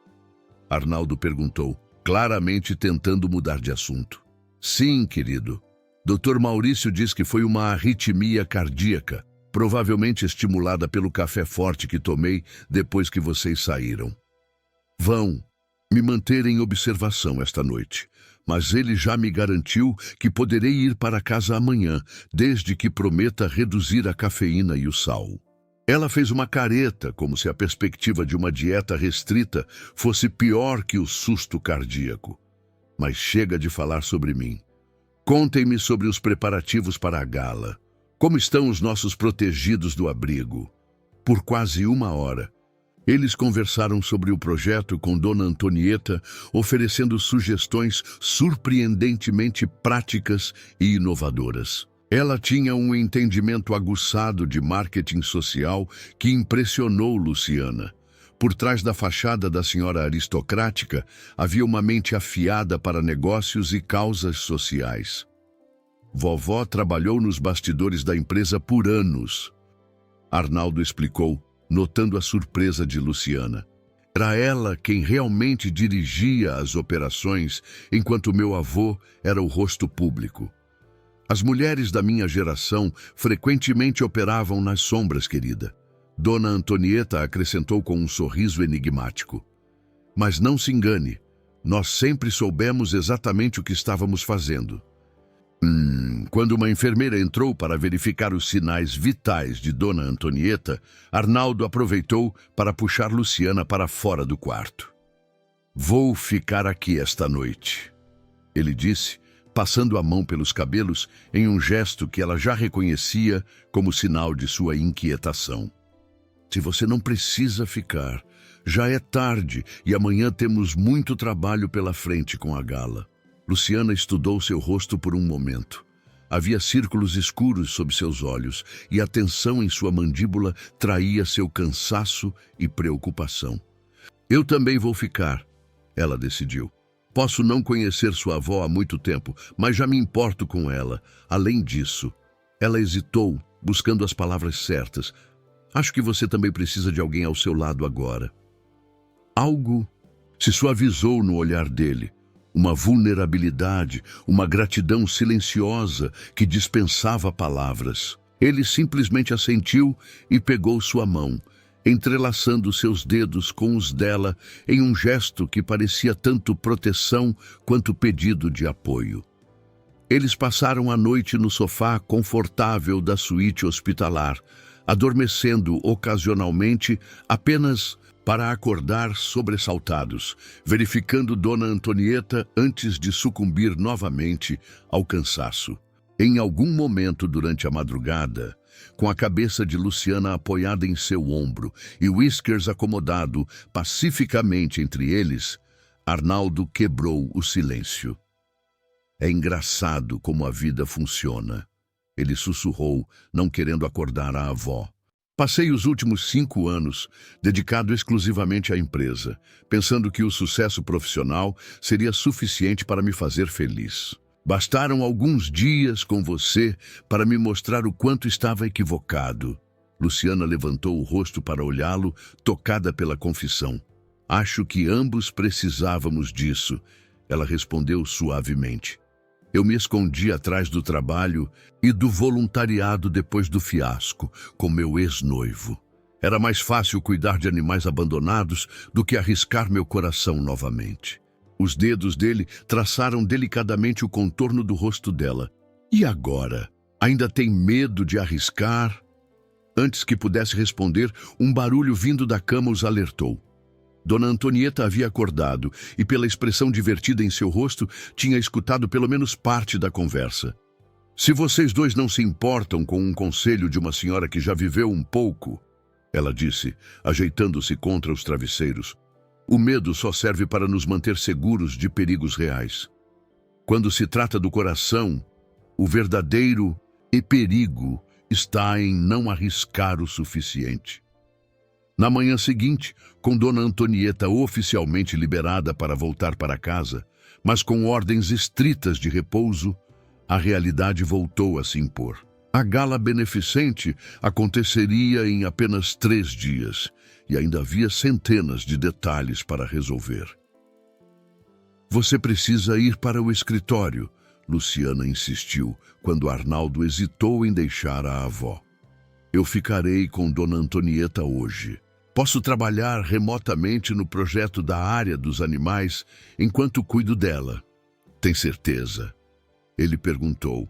Arnaldo perguntou, claramente tentando mudar de assunto. Sim, querido. Dr. Maurício diz que foi uma arritmia cardíaca, provavelmente estimulada pelo café forte que tomei depois que vocês saíram. Vão me manter em observação esta noite, mas ele já me garantiu que poderei ir para casa amanhã, desde que prometa reduzir a cafeína e o sal. Ela fez uma careta, como se a perspectiva de uma dieta restrita fosse pior que o susto cardíaco. Mas chega de falar sobre mim. Contem-me sobre os preparativos para a gala. Como estão os nossos protegidos do abrigo? Por quase 1 hora. Eles conversaram sobre o projeto com Dona Antonieta, oferecendo sugestões surpreendentemente práticas e inovadoras. Ela tinha um entendimento aguçado de marketing social que impressionou Luciana. Por trás da fachada da senhora aristocrática, havia uma mente afiada para negócios e causas sociais. Vovó trabalhou nos bastidores da empresa por anos. Arnaldo explicou, notando a surpresa de Luciana. Era ela quem realmente dirigia as operações, enquanto meu avô era o rosto público. As mulheres da minha geração frequentemente operavam nas sombras, querida. Dona Antonieta acrescentou com um sorriso enigmático. Mas não se engane, nós sempre soubemos exatamente o que estávamos fazendo. Quando uma enfermeira entrou para verificar os sinais vitais de Dona Antonieta, Arnaldo aproveitou para puxar Luciana para fora do quarto. Vou ficar aqui esta noite, ele disse, passando a mão pelos cabelos em um gesto que ela já reconhecia como sinal de sua inquietação. Se você não precisa ficar, já é tarde e amanhã temos muito trabalho pela frente com a gala. Luciana estudou seu rosto por um momento. Havia círculos escuros sob seus olhos e a tensão em sua mandíbula traía seu cansaço e preocupação. Eu também vou ficar, ela decidiu. Posso não conhecer sua avó há muito tempo, mas já me importo com ela. Além disso, ela hesitou, buscando as palavras certas. Acho que você também precisa de alguém ao seu lado agora. Algo Se suavizou no olhar dele, uma vulnerabilidade, uma gratidão silenciosa que dispensava palavras. Ele simplesmente assentiu e pegou sua mão, entrelaçando seus dedos com os dela em um gesto que parecia tanto proteção quanto pedido de apoio. Eles passaram a noite no sofá confortável da suíte hospitalar, adormecendo ocasionalmente apenas para acordar sobressaltados, verificando Dona Antonieta antes de sucumbir novamente ao cansaço. Em algum momento durante a madrugada, com a cabeça de Luciana apoiada em seu ombro e Whiskers acomodado pacificamente entre eles, Arnaldo quebrou o silêncio. É engraçado como a vida funciona, ele sussurrou, não querendo acordar a avó. Passei os últimos 5 anos dedicado exclusivamente à empresa, pensando que o sucesso profissional seria suficiente para me fazer feliz. Bastaram alguns dias com você para me mostrar o quanto estava equivocado. Luciana levantou o rosto para olhá-lo, tocada pela confissão. Acho que ambos precisávamos disso, ela respondeu suavemente. Eu me escondi atrás do trabalho e do voluntariado depois do fiasco, com meu ex-noivo. Era mais fácil cuidar de animais abandonados do que arriscar meu coração novamente. Os dedos dele traçaram delicadamente o contorno do rosto dela. E agora? Ainda tem medo de arriscar? Antes que pudesse responder, um barulho vindo da cama os alertou. Dona Antonieta havia acordado e, pela expressão divertida em seu rosto, tinha escutado pelo menos parte da conversa. Se vocês dois não se importam com um conselho de uma senhora que já viveu um pouco, ela disse, ajeitando-se contra os travesseiros, o medo só serve para nos manter seguros de perigos reais. Quando se trata do coração, o verdadeiro perigo está em não arriscar o suficiente. Na manhã seguinte, com Dona Antonieta oficialmente liberada para voltar para casa, mas com ordens estritas de repouso, a realidade voltou a se impor. A gala beneficente aconteceria em apenas 3 dias, e ainda havia centenas de detalhes para resolver. Você precisa ir para o escritório, Luciana insistiu, quando Arnaldo hesitou em deixar a avó. Eu ficarei com Dona Antonieta hoje. Posso trabalhar remotamente no projeto da área dos animais enquanto cuido dela. Tem certeza? Ele perguntou,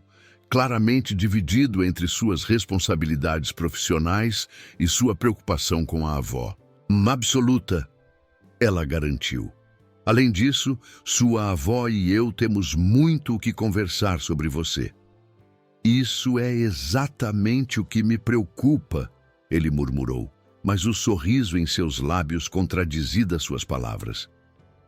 claramente dividido entre suas responsabilidades profissionais e sua preocupação com a avó. Absoluta, ela garantiu. Além disso, sua avó e eu temos muito o que conversar sobre você. Isso é exatamente o que me preocupa, ele murmurou. Mas o sorriso em seus lábios contradizia suas palavras.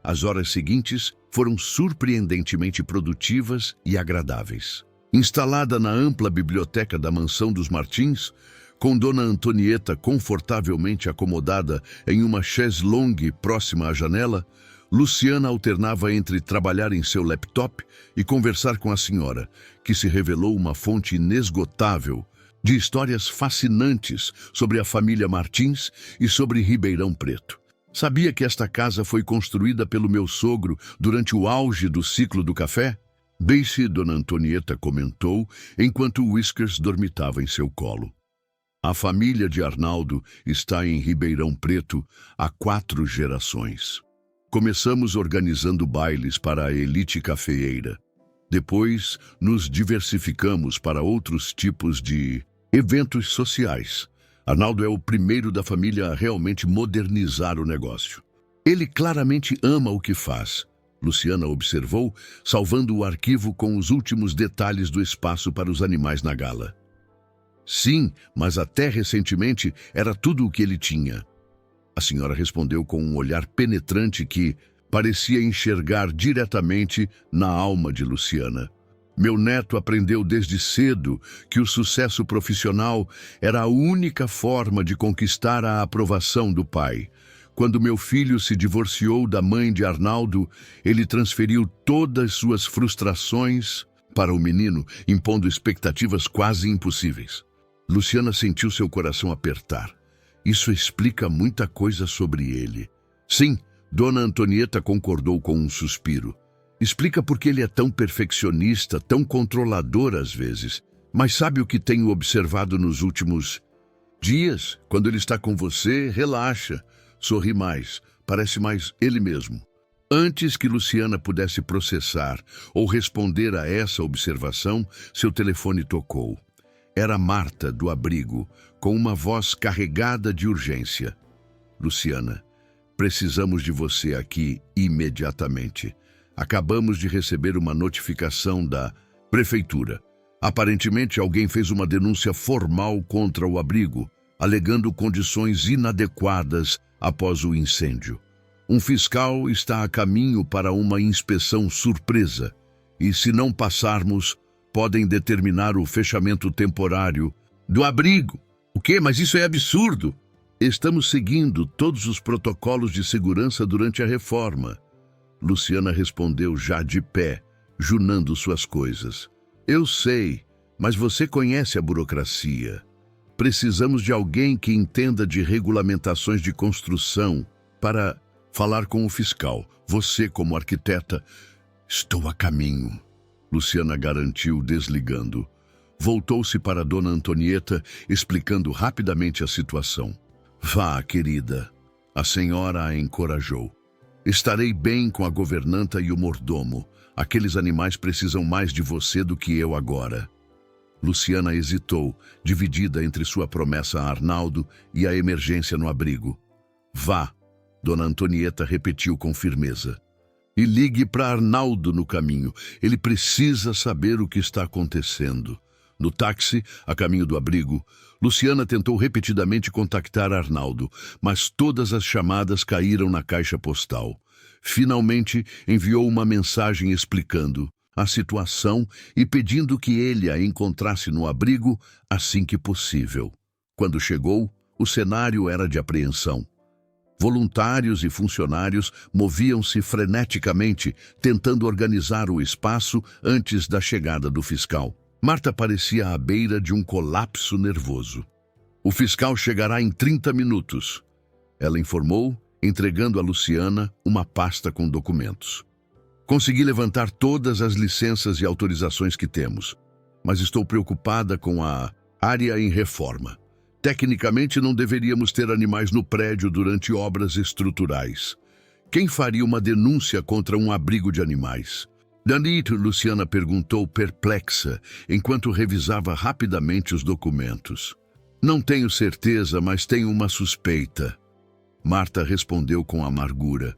As horas seguintes foram surpreendentemente produtivas e agradáveis. Instalada na ampla biblioteca da mansão dos Martins, com Dona Antonieta confortavelmente acomodada em uma chaise longue próxima à janela, Luciana alternava entre trabalhar em seu laptop e conversar com a senhora, que se revelou uma fonte inesgotável de histórias fascinantes sobre a família Martins e sobre Ribeirão Preto. Sabia que esta casa foi construída pelo meu sogro durante o auge do ciclo do café? Deixe, Dona Antonieta comentou, enquanto Whiskers dormitava em seu colo. A família de Arnaldo está em Ribeirão Preto há 4 gerações. Começamos organizando bailes para a elite cafeeira. Depois, nos diversificamos para outros tipos de eventos sociais. Arnaldo é o primeiro da família a realmente modernizar o negócio. Ele claramente ama o que faz, Luciana observou, salvando o arquivo com os últimos detalhes do espaço para os animais na gala. Sim, mas até recentemente era tudo o que ele tinha. A senhora respondeu com um olhar penetrante que parecia enxergar diretamente na alma de Luciana. Meu neto aprendeu desde cedo que o sucesso profissional era a única forma de conquistar a aprovação do pai. Quando meu filho se divorciou da mãe de Arnaldo, ele transferiu todas suas frustrações para o menino, impondo expectativas quase impossíveis. Luciana sentiu seu coração apertar. Isso explica muita coisa sobre ele. Sim, Dona Antonieta concordou com um suspiro. Explica por que ele é tão perfeccionista, tão controlador às vezes. Mas sabe o que tenho observado nos últimos dias? Quando ele está com você, relaxa, sorri mais, parece mais ele mesmo. Antes que Luciana pudesse processar ou responder a essa observação, seu telefone tocou. Era Marta, do abrigo, com uma voz carregada de urgência. Luciana, precisamos de você aqui imediatamente. Acabamos de receber uma notificação da prefeitura. Aparentemente, alguém fez uma denúncia formal contra o abrigo, alegando condições inadequadas após o incêndio. Um fiscal está a caminho para uma inspeção surpresa e, se não passarmos, podem determinar o fechamento temporário do abrigo. O quê? Mas isso é absurdo! Estamos seguindo todos os protocolos de segurança durante a reforma. Luciana respondeu já de pé, junando suas coisas. Eu sei, mas você conhece a burocracia. Precisamos de alguém que entenda de regulamentações de construção para falar com o fiscal. Você, como arquiteta, estou a caminho. Luciana garantiu, desligando. Voltou-se para Dona Antonieta, explicando rapidamente a situação. Vá, querida. A senhora a encorajou. Estarei bem com a governanta e o mordomo. Aqueles animais precisam mais de você do que eu agora. Luciana hesitou, dividida entre sua promessa a Arnaldo e a emergência no abrigo. Vá, Dona Antonieta repetiu com firmeza. E ligue para Arnaldo no caminho. Ele precisa saber o que está acontecendo. No táxi, a caminho do abrigo, Luciana tentou repetidamente contactar Arnaldo, mas todas as chamadas caíram na caixa postal. Finalmente, enviou uma mensagem explicando a situação e pedindo que ele a encontrasse no abrigo assim que possível. Quando chegou, o cenário era de apreensão. Voluntários e funcionários moviam-se freneticamente, tentando organizar o espaço antes da chegada do fiscal. Marta parecia à beira de um colapso nervoso. O fiscal chegará em 30 minutos, ela informou, entregando a Luciana uma pasta com documentos. Consegui levantar todas as licenças e autorizações que temos, mas estou preocupada com a área em reforma. Tecnicamente, não deveríamos ter animais no prédio durante obras estruturais. Quem faria uma denúncia contra um abrigo de animais? Danito, Luciana perguntou perplexa, enquanto revisava rapidamente os documentos. Não tenho certeza, mas tenho uma suspeita. Marta respondeu com amargura.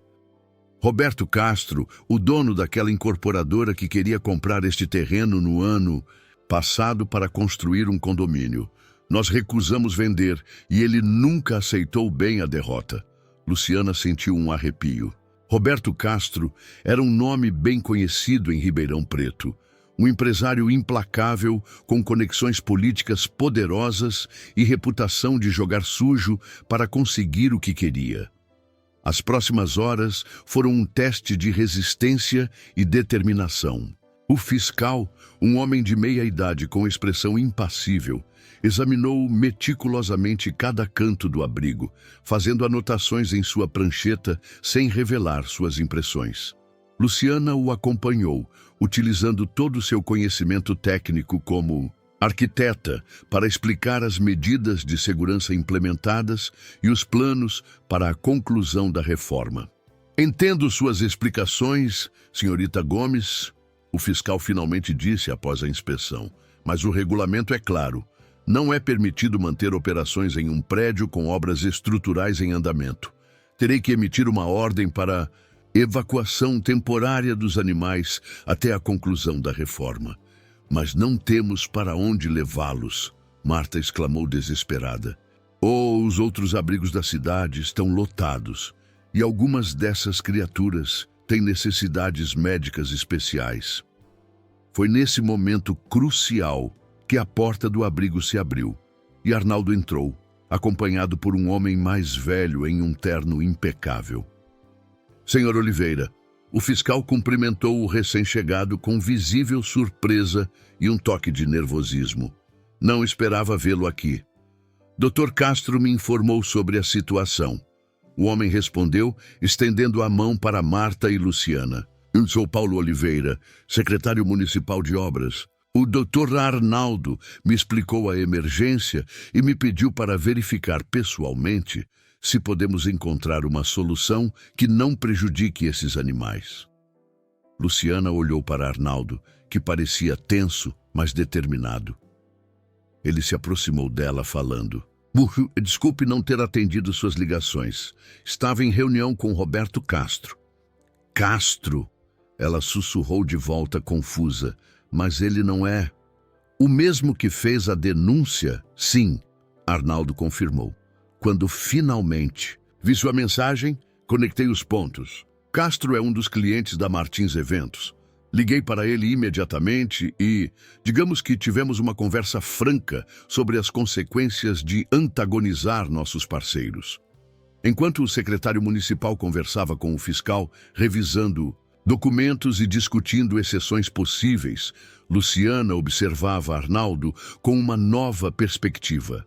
Roberto Castro, o dono daquela incorporadora que queria comprar este terreno no ano passado para construir um condomínio. Nós recusamos vender e ele nunca aceitou bem a derrota. Luciana sentiu um arrepio. Roberto Castro era um nome bem conhecido em Ribeirão Preto. Um empresário implacável, com conexões políticas poderosas e reputação de jogar sujo para conseguir o que queria. As próximas horas foram um teste de resistência e determinação. O fiscal, um homem de meia idade com expressão impassível, examinou meticulosamente cada canto do abrigo, fazendo anotações em sua prancheta sem revelar suas impressões. Luciana o acompanhou, utilizando todo o seu conhecimento técnico como arquiteta para explicar as medidas de segurança implementadas e os planos para a conclusão da reforma. Entendo suas explicações, senhorita Gomes, o fiscal finalmente disse após a inspeção, mas o regulamento é claro. Não é permitido manter operações em um prédio com obras estruturais em andamento. Terei que emitir uma ordem para evacuação temporária dos animais até a conclusão da reforma. Mas não temos para onde levá-los, Marta exclamou desesperada. Os outros abrigos da cidade estão lotados, e algumas dessas criaturas têm necessidades médicas especiais. Foi nesse momento crucial que a porta do abrigo se abriu, e Arnaldo entrou, acompanhado por um homem mais velho em um terno impecável. Senhor Oliveira, o fiscal cumprimentou o recém-chegado com visível surpresa e um toque de nervosismo. Não esperava vê-lo aqui. Dr. Castro me informou sobre a situação. O homem respondeu, estendendo a mão para Marta e Luciana. Eu sou Paulo Oliveira, secretário municipal de obras. O Dr. Arnaldo me explicou a emergência e me pediu para verificar pessoalmente se podemos encontrar uma solução que não prejudique esses animais. Luciana olhou para Arnaldo, que parecia tenso, mas determinado. Ele se aproximou dela, falando: Desculpe não ter atendido suas ligações. Estava em reunião com Roberto Castro. Castro? Ela sussurrou de volta, confusa. Mas ele não é o mesmo que fez a denúncia? Sim, Arnaldo confirmou. Quando finalmente vi sua mensagem, conectei os pontos. Castro é um dos clientes da Martins Eventos. Liguei para ele imediatamente e, digamos que tivemos uma conversa franca sobre as consequências de antagonizar nossos parceiros. Enquanto o secretário municipal conversava com o fiscal, revisando documentos e discutindo exceções possíveis, Luciana observava Arnaldo com uma nova perspectiva.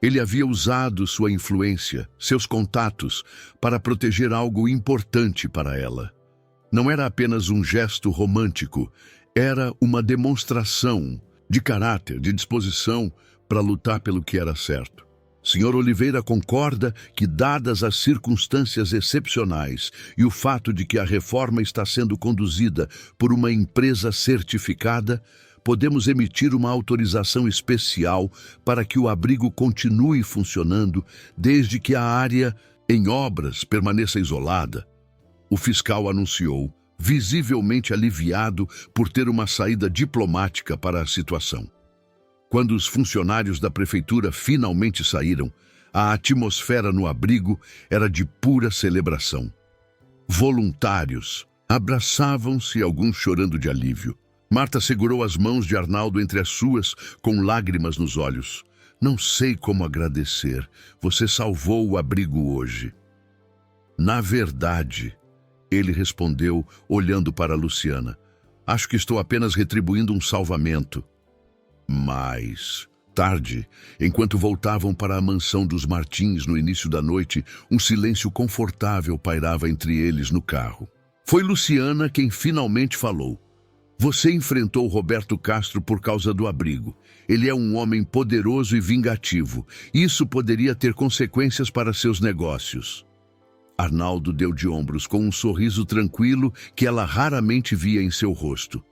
Ele havia usado sua influência, seus contatos, para proteger algo importante para ela. Não era apenas um gesto romântico, era uma demonstração de caráter, de disposição para lutar pelo que era certo. Sr. Oliveira concorda que, dadas as circunstâncias excepcionais e o fato de que a reforma está sendo conduzida por uma empresa certificada, podemos emitir uma autorização especial para que o abrigo continue funcionando desde que a área em obras permaneça isolada. O fiscal anunciou, visivelmente aliviado por ter uma saída diplomática para a situação. Quando os funcionários da prefeitura finalmente saíram, a atmosfera no abrigo era de pura celebração. Voluntários abraçavam-se, alguns chorando de alívio. Marta segurou as mãos de Arnaldo entre as suas, com lágrimas nos olhos. Não sei como agradecer. Você salvou o abrigo hoje. Na verdade, ele respondeu, olhando para Luciana, acho que estou apenas retribuindo um salvamento. Mas, tarde, enquanto voltavam para a mansão dos Martins no início da noite, um silêncio confortável pairava entre eles no carro. Foi Luciana quem finalmente falou. Você enfrentou Roberto Castro por causa do abrigo. Ele é um homem poderoso e vingativo. Isso poderia ter consequências para seus negócios. Arnaldo deu de ombros com um sorriso tranquilo que ela raramente via em seu rosto.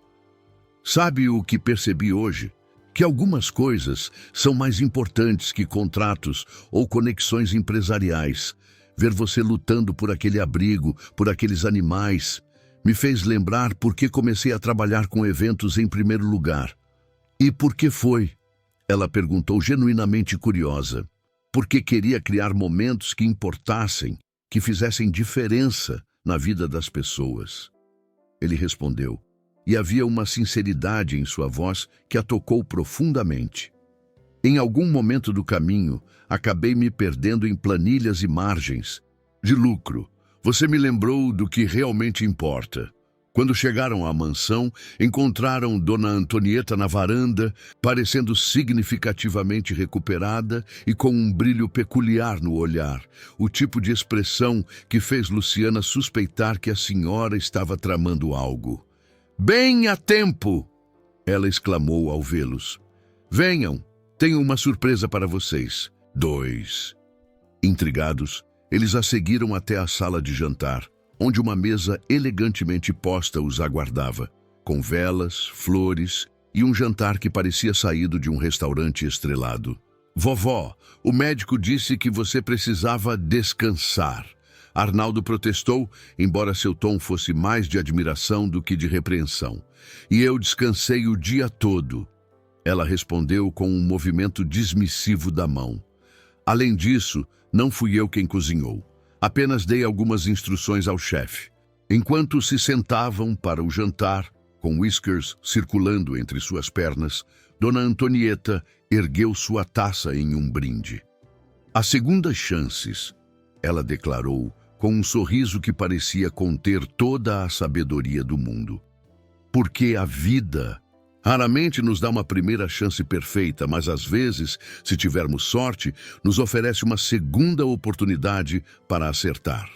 Sabe o que percebi hoje? Que algumas coisas são mais importantes que contratos ou conexões empresariais. Ver você lutando por aquele abrigo, por aqueles animais, me fez lembrar por que comecei a trabalhar com eventos em primeiro lugar. E por que foi? Ela perguntou, genuinamente curiosa. Porque queria criar momentos que importassem, que fizessem diferença na vida das pessoas. Ele respondeu. E havia uma sinceridade em sua voz que a tocou profundamente. Em algum momento do caminho, acabei me perdendo em planilhas e margens de lucro. Você me lembrou do que realmente importa. Quando chegaram à mansão, encontraram Dona Antonieta na varanda, parecendo significativamente recuperada e com um brilho peculiar no olhar, o tipo de expressão que fez Luciana suspeitar que a senhora estava tramando algo. Bem a tempo! Ela exclamou ao vê-los. Venham, tenho uma surpresa para vocês. 2. Intrigados, eles a seguiram até a sala de jantar, onde uma mesa elegantemente posta os aguardava, com velas, flores e um jantar que parecia saído de um restaurante estrelado. Vovó, o médico disse que você precisava descansar. Arnaldo protestou, embora seu tom fosse mais de admiração do que de repreensão. E eu descansei o dia todo. Ela respondeu com um movimento dismissivo da mão. Além disso, não fui eu quem cozinhou. Apenas dei algumas instruções ao chefe. Enquanto se sentavam para o jantar, com whiskers circulando entre suas pernas, Dona Antonieta ergueu sua taça em um brinde. As segundas chances, ela declarou, com um sorriso que parecia conter toda a sabedoria do mundo. Porque a vida Raramente nos dá uma primeira chance perfeita, mas às vezes, se tivermos sorte, nos oferece uma segunda oportunidade para acertar.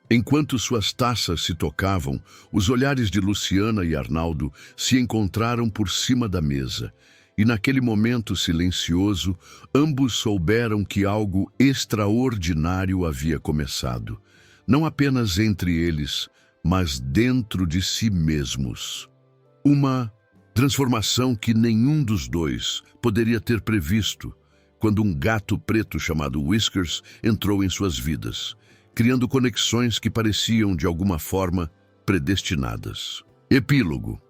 Enquanto suas taças se tocavam, os olhares de Luciana e Arnaldo se encontraram por cima da mesa. E naquele momento silencioso, ambos souberam que algo extraordinário havia começado. Não apenas entre eles, mas dentro de si mesmos. Uma transformação que nenhum dos dois poderia ter previsto quando um gato preto chamado Whiskers entrou em suas vidas, criando conexões que pareciam, de alguma forma, predestinadas. Epílogo.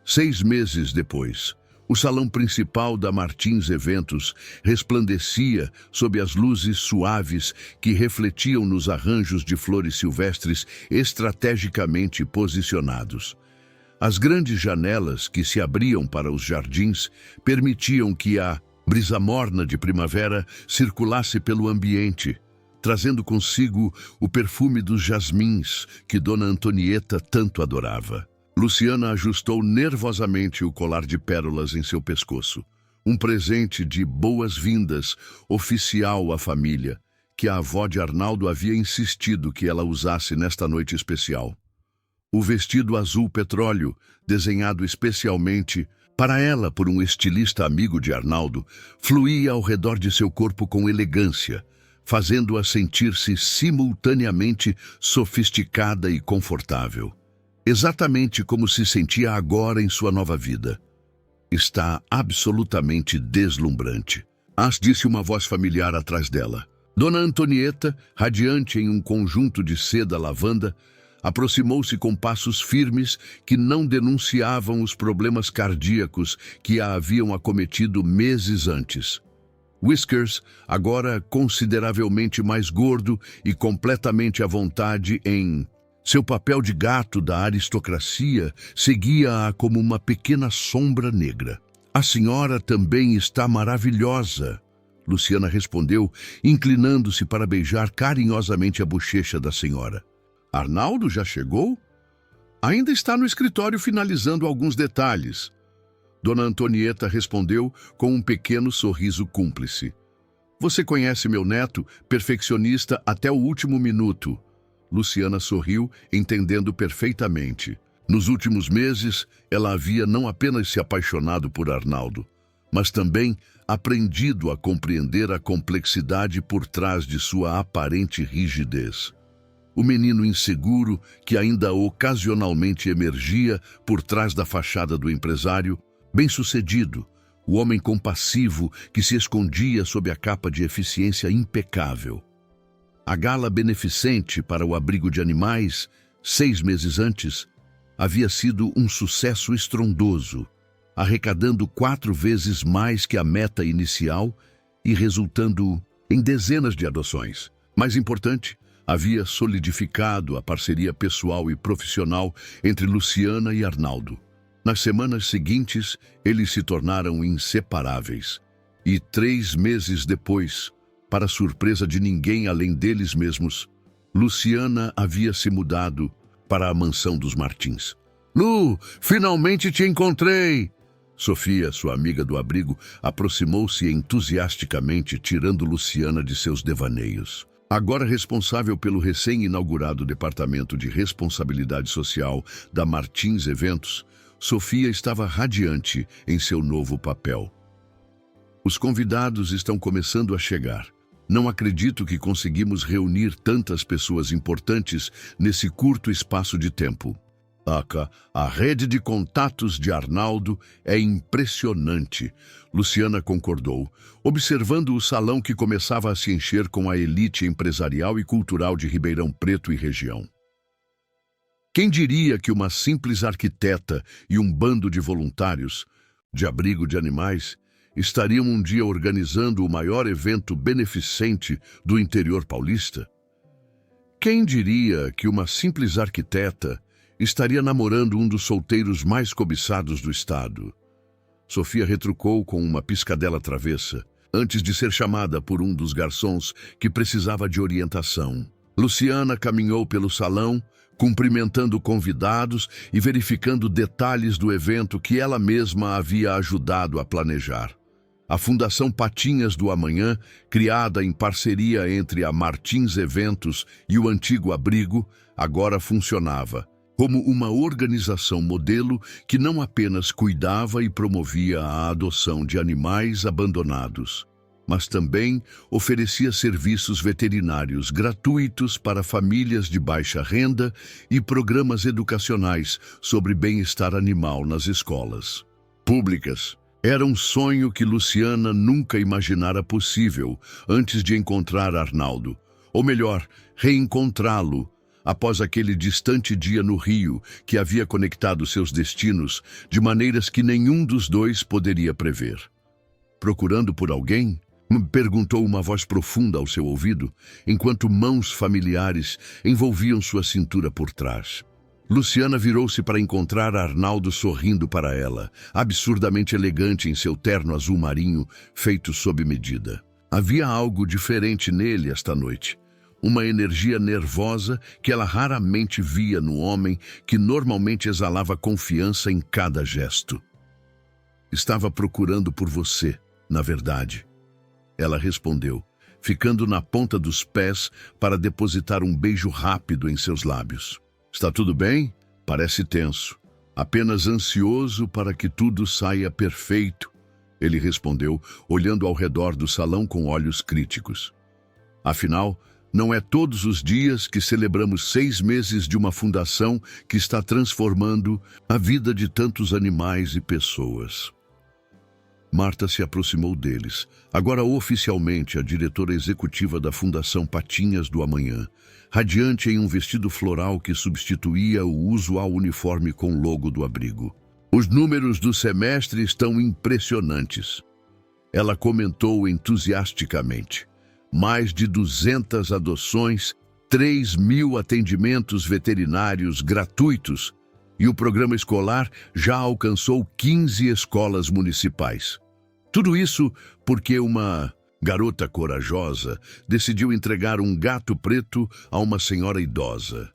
6 meses depois, o salão principal da Martins Eventos resplandecia sob as luzes suaves que refletiam nos arranjos de flores silvestres estrategicamente posicionados. As grandes janelas que se abriam para os jardins permitiam que a brisa morna de primavera circulasse pelo ambiente, trazendo consigo o perfume dos jasmins que Dona Antonieta tanto adorava. Luciana ajustou nervosamente o colar de pérolas em seu pescoço, um presente de boas-vindas oficial à família, que a avó de Arnaldo havia insistido que ela usasse nesta noite especial. O vestido azul petróleo, desenhado especialmente para ela por um estilista amigo de Arnaldo, fluía ao redor de seu corpo com elegância, fazendo-a sentir-se simultaneamente sofisticada e confortável. Exatamente como se sentia agora em sua nova vida. Está absolutamente deslumbrante. Disse uma voz familiar atrás dela. Dona Antonieta, radiante em um conjunto de seda lavanda, aproximou-se com passos firmes que não denunciavam os problemas cardíacos que a haviam acometido meses antes. Whiskers, agora consideravelmente mais gordo e completamente à vontade em seu papel de gato da aristocracia, seguia-a como uma pequena sombra negra. A senhora também está maravilhosa, Luciana respondeu, inclinando-se para beijar carinhosamente a bochecha da senhora. Arnaldo já chegou? Ainda está no escritório finalizando alguns detalhes. Dona Antonieta respondeu com um pequeno sorriso cúmplice. Você conhece meu neto, perfeccionista até o último minuto. Luciana sorriu, entendendo perfeitamente. Nos últimos meses, ela havia não apenas se apaixonado por Arnaldo, mas também aprendido a compreender a complexidade por trás de sua aparente rigidez. O menino inseguro, que ainda ocasionalmente emergia por trás da fachada do empresário, bem-sucedido, o homem compassivo que se escondia sob a capa de eficiência impecável. A gala beneficente para o abrigo de animais, 6 meses antes, havia sido um sucesso estrondoso, arrecadando 4 vezes mais que a meta inicial e resultando em dezenas de adoções. Mais importante, havia solidificado a parceria pessoal e profissional entre Luciana e Arnaldo. Nas semanas seguintes, eles se tornaram inseparáveis. E 3 meses depois, para surpresa de ninguém além deles mesmos, Luciana havia se mudado para a mansão dos Martins. Lu, finalmente te encontrei! Sofia, sua amiga do abrigo, aproximou-se entusiasticamente, tirando Luciana de seus devaneios. Agora responsável pelo recém-inaugurado Departamento de Responsabilidade Social da Martins Eventos, Sofia estava radiante em seu novo papel. Os convidados estão começando a chegar. Não acredito que conseguimos reunir tantas pessoas importantes nesse curto espaço de tempo. A rede de contatos de Arnaldo é impressionante, Luciana concordou, observando o salão que começava a se encher com a elite empresarial e cultural de Ribeirão Preto e região. Quem diria que uma simples arquiteta e um bando de voluntários, de abrigo de animais, estariam um dia organizando o maior evento beneficente do interior paulista? Quem diria que uma simples arquiteta estaria namorando um dos solteiros mais cobiçados do estado? Sofia retrucou com uma piscadela travessa, antes de ser chamada por um dos garçons que precisava de orientação. Luciana caminhou pelo salão, cumprimentando convidados e verificando detalhes do evento que ela mesma havia ajudado a planejar. A Fundação Patinhas do Amanhã, criada em parceria entre a Martins Eventos e o antigo abrigo, agora funcionava como uma organização modelo que não apenas cuidava e promovia a adoção de animais abandonados, mas também oferecia serviços veterinários gratuitos para famílias de baixa renda e programas educacionais sobre bem-estar animal nas escolas públicas. Era um sonho que Luciana nunca imaginara possível antes de encontrar Arnaldo, ou melhor, reencontrá-lo, após aquele distante dia no Rio que havia conectado seus destinos de maneiras que nenhum dos dois poderia prever. Procurando por alguém? Perguntou uma voz profunda ao seu ouvido, enquanto mãos familiares envolviam sua cintura por trás. Luciana virou-se para encontrar Arnaldo sorrindo para ela, absurdamente elegante em seu terno azul marinho, feito sob medida. Havia algo diferente nele esta noite. Uma energia nervosa que ela raramente via no homem que normalmente exalava confiança em cada gesto. Estava procurando por você, na verdade. Ela respondeu, ficando na ponta dos pés para depositar um beijo rápido em seus lábios. Está tudo bem? Parece tenso. Apenas ansioso para que tudo saia perfeito, ele respondeu, olhando ao redor do salão com olhos críticos. Afinal, não é todos os dias que celebramos 6 meses de uma fundação que está transformando a vida de tantos animais e pessoas. Marta se aproximou deles, agora oficialmente a diretora executiva da Fundação Patinhas do Amanhã, radiante em um vestido floral que substituía o usual uniforme com logo do abrigo. Os números do semestre estão impressionantes. Ela comentou entusiasticamente. Mais de 200 adoções, 3.000 atendimentos veterinários gratuitos e o programa escolar já alcançou 15 escolas municipais. Tudo isso porque uma garota corajosa decidiu entregar um gato preto a uma senhora idosa.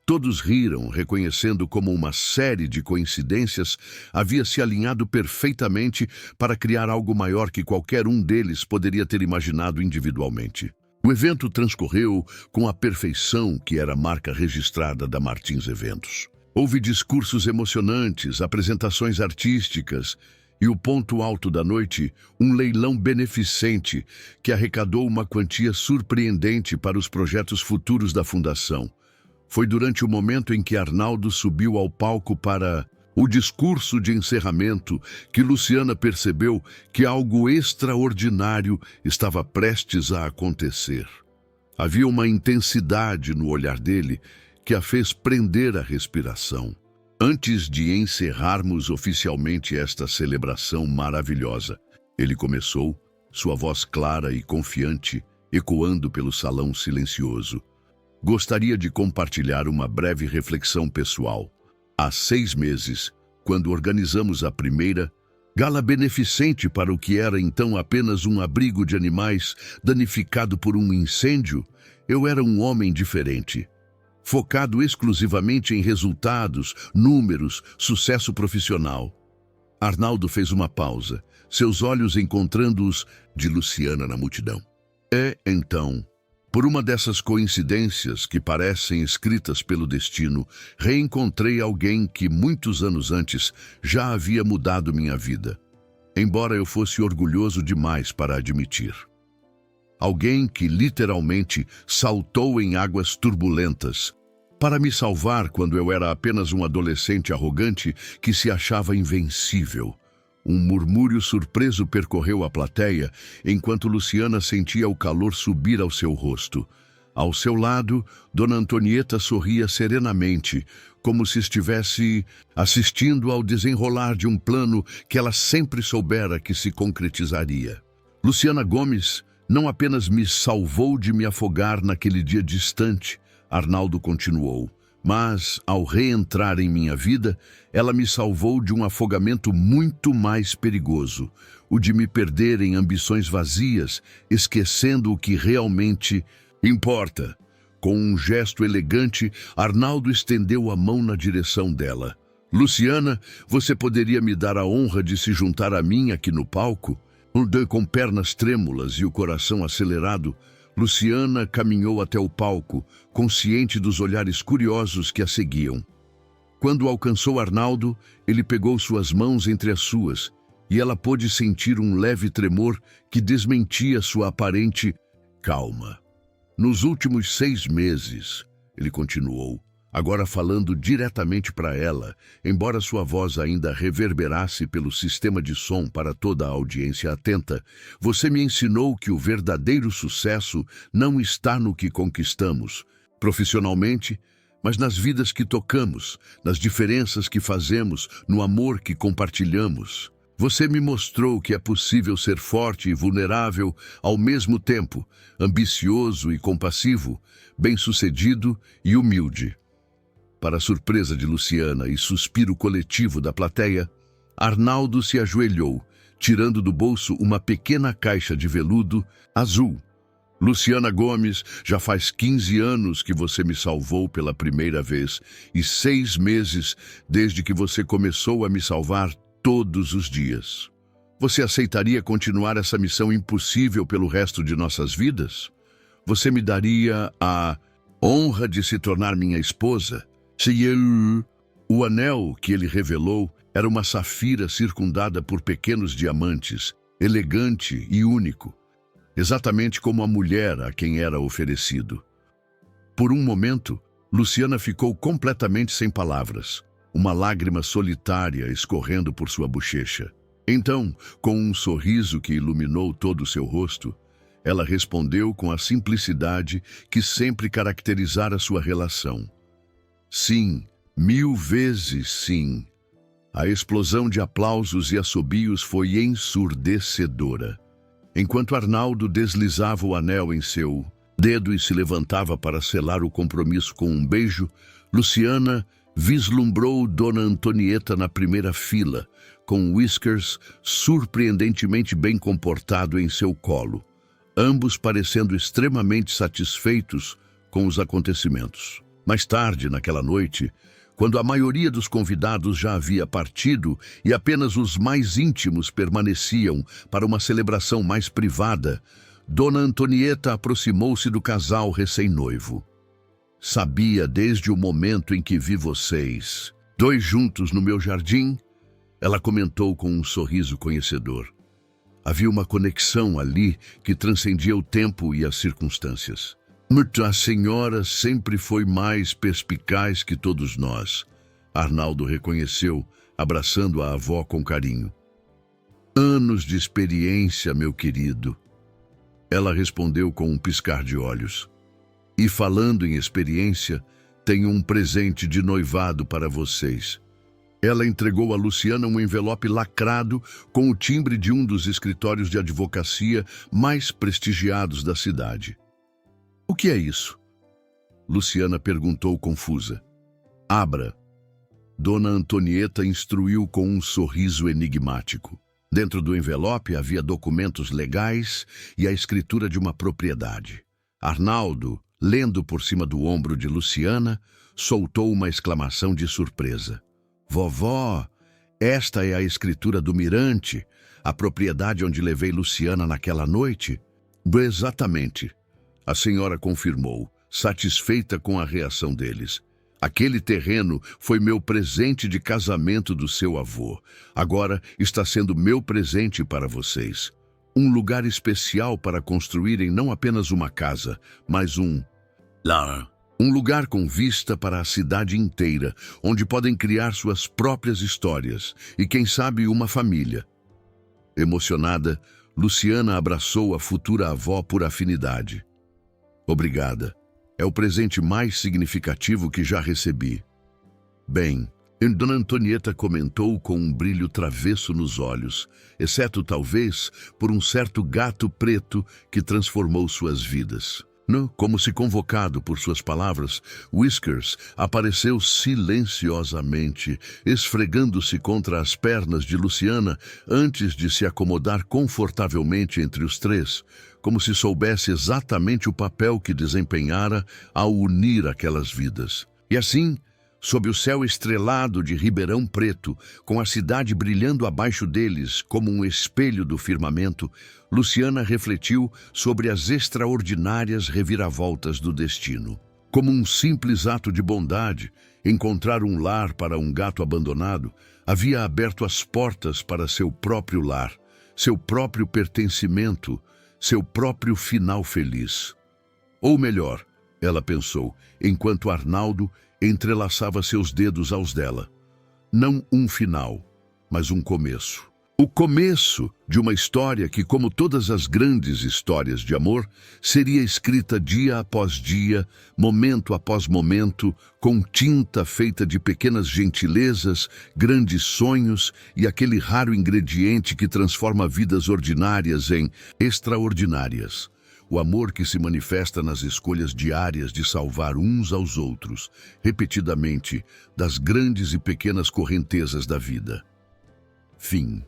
Todos riram, reconhecendo como uma série de coincidências havia se alinhado perfeitamente para criar algo maior que qualquer um deles poderia ter imaginado individualmente. O evento transcorreu com a perfeição que era a marca registrada da Martins Eventos. Houve discursos emocionantes, apresentações artísticas e o ponto alto da noite, um leilão beneficente que arrecadou uma quantia surpreendente para os projetos futuros da Fundação. Foi durante o momento em que Arnaldo subiu ao palco para o discurso de encerramento que Luciana percebeu que algo extraordinário estava prestes a acontecer. Havia uma intensidade no olhar dele que a fez prender a respiração. Antes de encerrarmos oficialmente esta celebração maravilhosa, ele começou, sua voz clara e confiante, ecoando pelo salão silencioso. Gostaria de compartilhar uma breve reflexão pessoal. Há 6 meses, quando organizamos a primeira gala beneficente para o que era então apenas um abrigo de animais danificado por um incêndio, eu era um homem diferente. Focado exclusivamente em resultados, números, sucesso profissional. Arnaldo fez uma pausa, seus olhos encontrando-os de Luciana na multidão. Então, por uma dessas coincidências que parecem escritas pelo destino, reencontrei alguém que muitos anos antes já havia mudado minha vida, embora eu fosse orgulhoso demais para admitir. Alguém que literalmente saltou em águas turbulentas para me salvar quando eu era apenas um adolescente arrogante que se achava invencível. Um murmúrio surpreso percorreu a plateia enquanto Luciana sentia o calor subir ao seu rosto. Ao seu lado, Dona Antonieta sorria serenamente, como se estivesse assistindo ao desenrolar de um plano que ela sempre soubera que se concretizaria. Luciana Gomes não apenas me salvou de me afogar naquele dia distante, Arnaldo continuou, mas, ao reentrar em minha vida, ela me salvou de um afogamento muito mais perigoso, o de me perder em ambições vazias, esquecendo o que realmente importa. Com um gesto elegante, Arnaldo estendeu a mão na direção dela. Luciana, você poderia me dar a honra de se juntar a mim aqui no palco? Com pernas trêmulas e o coração acelerado, Luciana caminhou até o palco, consciente dos olhares curiosos que a seguiam. Quando alcançou Arnaldo, ele pegou suas mãos entre as suas, e ela pôde sentir um leve tremor que desmentia sua aparente calma. Nos últimos 6 meses, ele continuou, agora falando diretamente para ela, embora sua voz ainda reverberasse pelo sistema de som para toda a audiência atenta, você me ensinou que o verdadeiro sucesso não está no que conquistamos, profissionalmente, mas nas vidas que tocamos, nas diferenças que fazemos, no amor que compartilhamos. Você me mostrou que é possível ser forte e vulnerável ao mesmo tempo, ambicioso e compassivo, bem-sucedido e humilde. Para a surpresa de Luciana e suspiro coletivo da plateia, Arnaldo se ajoelhou, tirando do bolso uma pequena caixa de veludo azul. Luciana Gomes, já faz 15 anos que você me salvou pela primeira vez e 6 meses desde que você começou a me salvar todos os dias. Você aceitaria continuar essa missão impossível pelo resto de nossas vidas? Você me daria a honra de se tornar minha esposa? O anel que ele revelou era uma safira circundada por pequenos diamantes, elegante e único, exatamente como a mulher a quem era oferecido. Por um momento, Luciana ficou completamente sem palavras, uma lágrima solitária escorrendo por sua bochecha. Então, com um sorriso que iluminou todo o seu rosto, ela respondeu com a simplicidade que sempre caracterizara sua relação. Sim, 1000 vezes sim. A explosão de aplausos e assobios foi ensurdecedora. Enquanto Arnaldo deslizava o anel em seu dedo e se levantava para selar o compromisso com um beijo, Luciana vislumbrou Dona Antonieta na primeira fila, com Whiskers surpreendentemente bem comportado em seu colo, ambos parecendo extremamente satisfeitos com os acontecimentos. Mais tarde, naquela noite, quando a maioria dos convidados já havia partido e apenas os mais íntimos permaneciam para uma celebração mais privada, Dona Antonieta aproximou-se do casal recém-noivo. Sabia desde o momento em que vi vocês, 2 juntos no meu jardim, ela comentou com um sorriso conhecedor. Havia uma conexão ali que transcendia o tempo e as circunstâncias. A senhora sempre foi mais perspicaz que todos nós, Arnaldo reconheceu, abraçando a avó com carinho. Anos de experiência, meu querido. Ela respondeu com um piscar de olhos. E falando em experiência, tenho um presente de noivado para vocês. Ela entregou a Luciana um envelope lacrado com o timbre de um dos escritórios de advocacia mais prestigiados da cidade. O que é isso? Luciana perguntou confusa. Abra. Dona Antonieta instruiu com um sorriso enigmático. Dentro do envelope havia documentos legais e a escritura de uma propriedade. Arnaldo, lendo por cima do ombro de Luciana, soltou uma exclamação de surpresa. Vovó, esta é a escritura do Mirante, a propriedade onde levei Luciana naquela noite? Exatamente. A senhora confirmou, satisfeita com a reação deles. Aquele terreno foi meu presente de casamento do seu avô. Agora está sendo meu presente para vocês. Um lugar especial para construírem não apenas uma casa, mas um lar. Um lugar com vista para a cidade inteira, onde podem criar suas próprias histórias e, quem sabe, uma família. Emocionada, Luciana abraçou a futura avó por afinidade. Obrigada. É o presente mais significativo que já recebi. Bem, Dona Antonieta comentou com um brilho travesso nos olhos, exceto talvez por um certo gato preto que transformou suas vidas. Como se convocado por suas palavras, Whiskers apareceu silenciosamente, esfregando-se contra as pernas de Luciana antes de se acomodar confortavelmente entre os três, como se soubesse exatamente o papel que desempenhara ao unir aquelas vidas. E assim, sob o céu estrelado de Ribeirão Preto, com a cidade brilhando abaixo deles como um espelho do firmamento, Luciana refletiu sobre as extraordinárias reviravoltas do destino. Como um simples ato de bondade, encontrar um lar para um gato abandonado havia aberto as portas para seu próprio lar, seu próprio pertencimento, seu próprio final feliz. Ou melhor, ela pensou, enquanto Arnaldo entrelaçava seus dedos aos dela. Não um final, mas um começo. O começo de uma história que, como todas as grandes histórias de amor, seria escrita dia após dia, momento após momento, com tinta feita de pequenas gentilezas, grandes sonhos e aquele raro ingrediente que transforma vidas ordinárias em extraordinárias. O amor que se manifesta nas escolhas diárias de salvar uns aos outros, repetidamente, das grandes e pequenas correntezas da vida. Fim.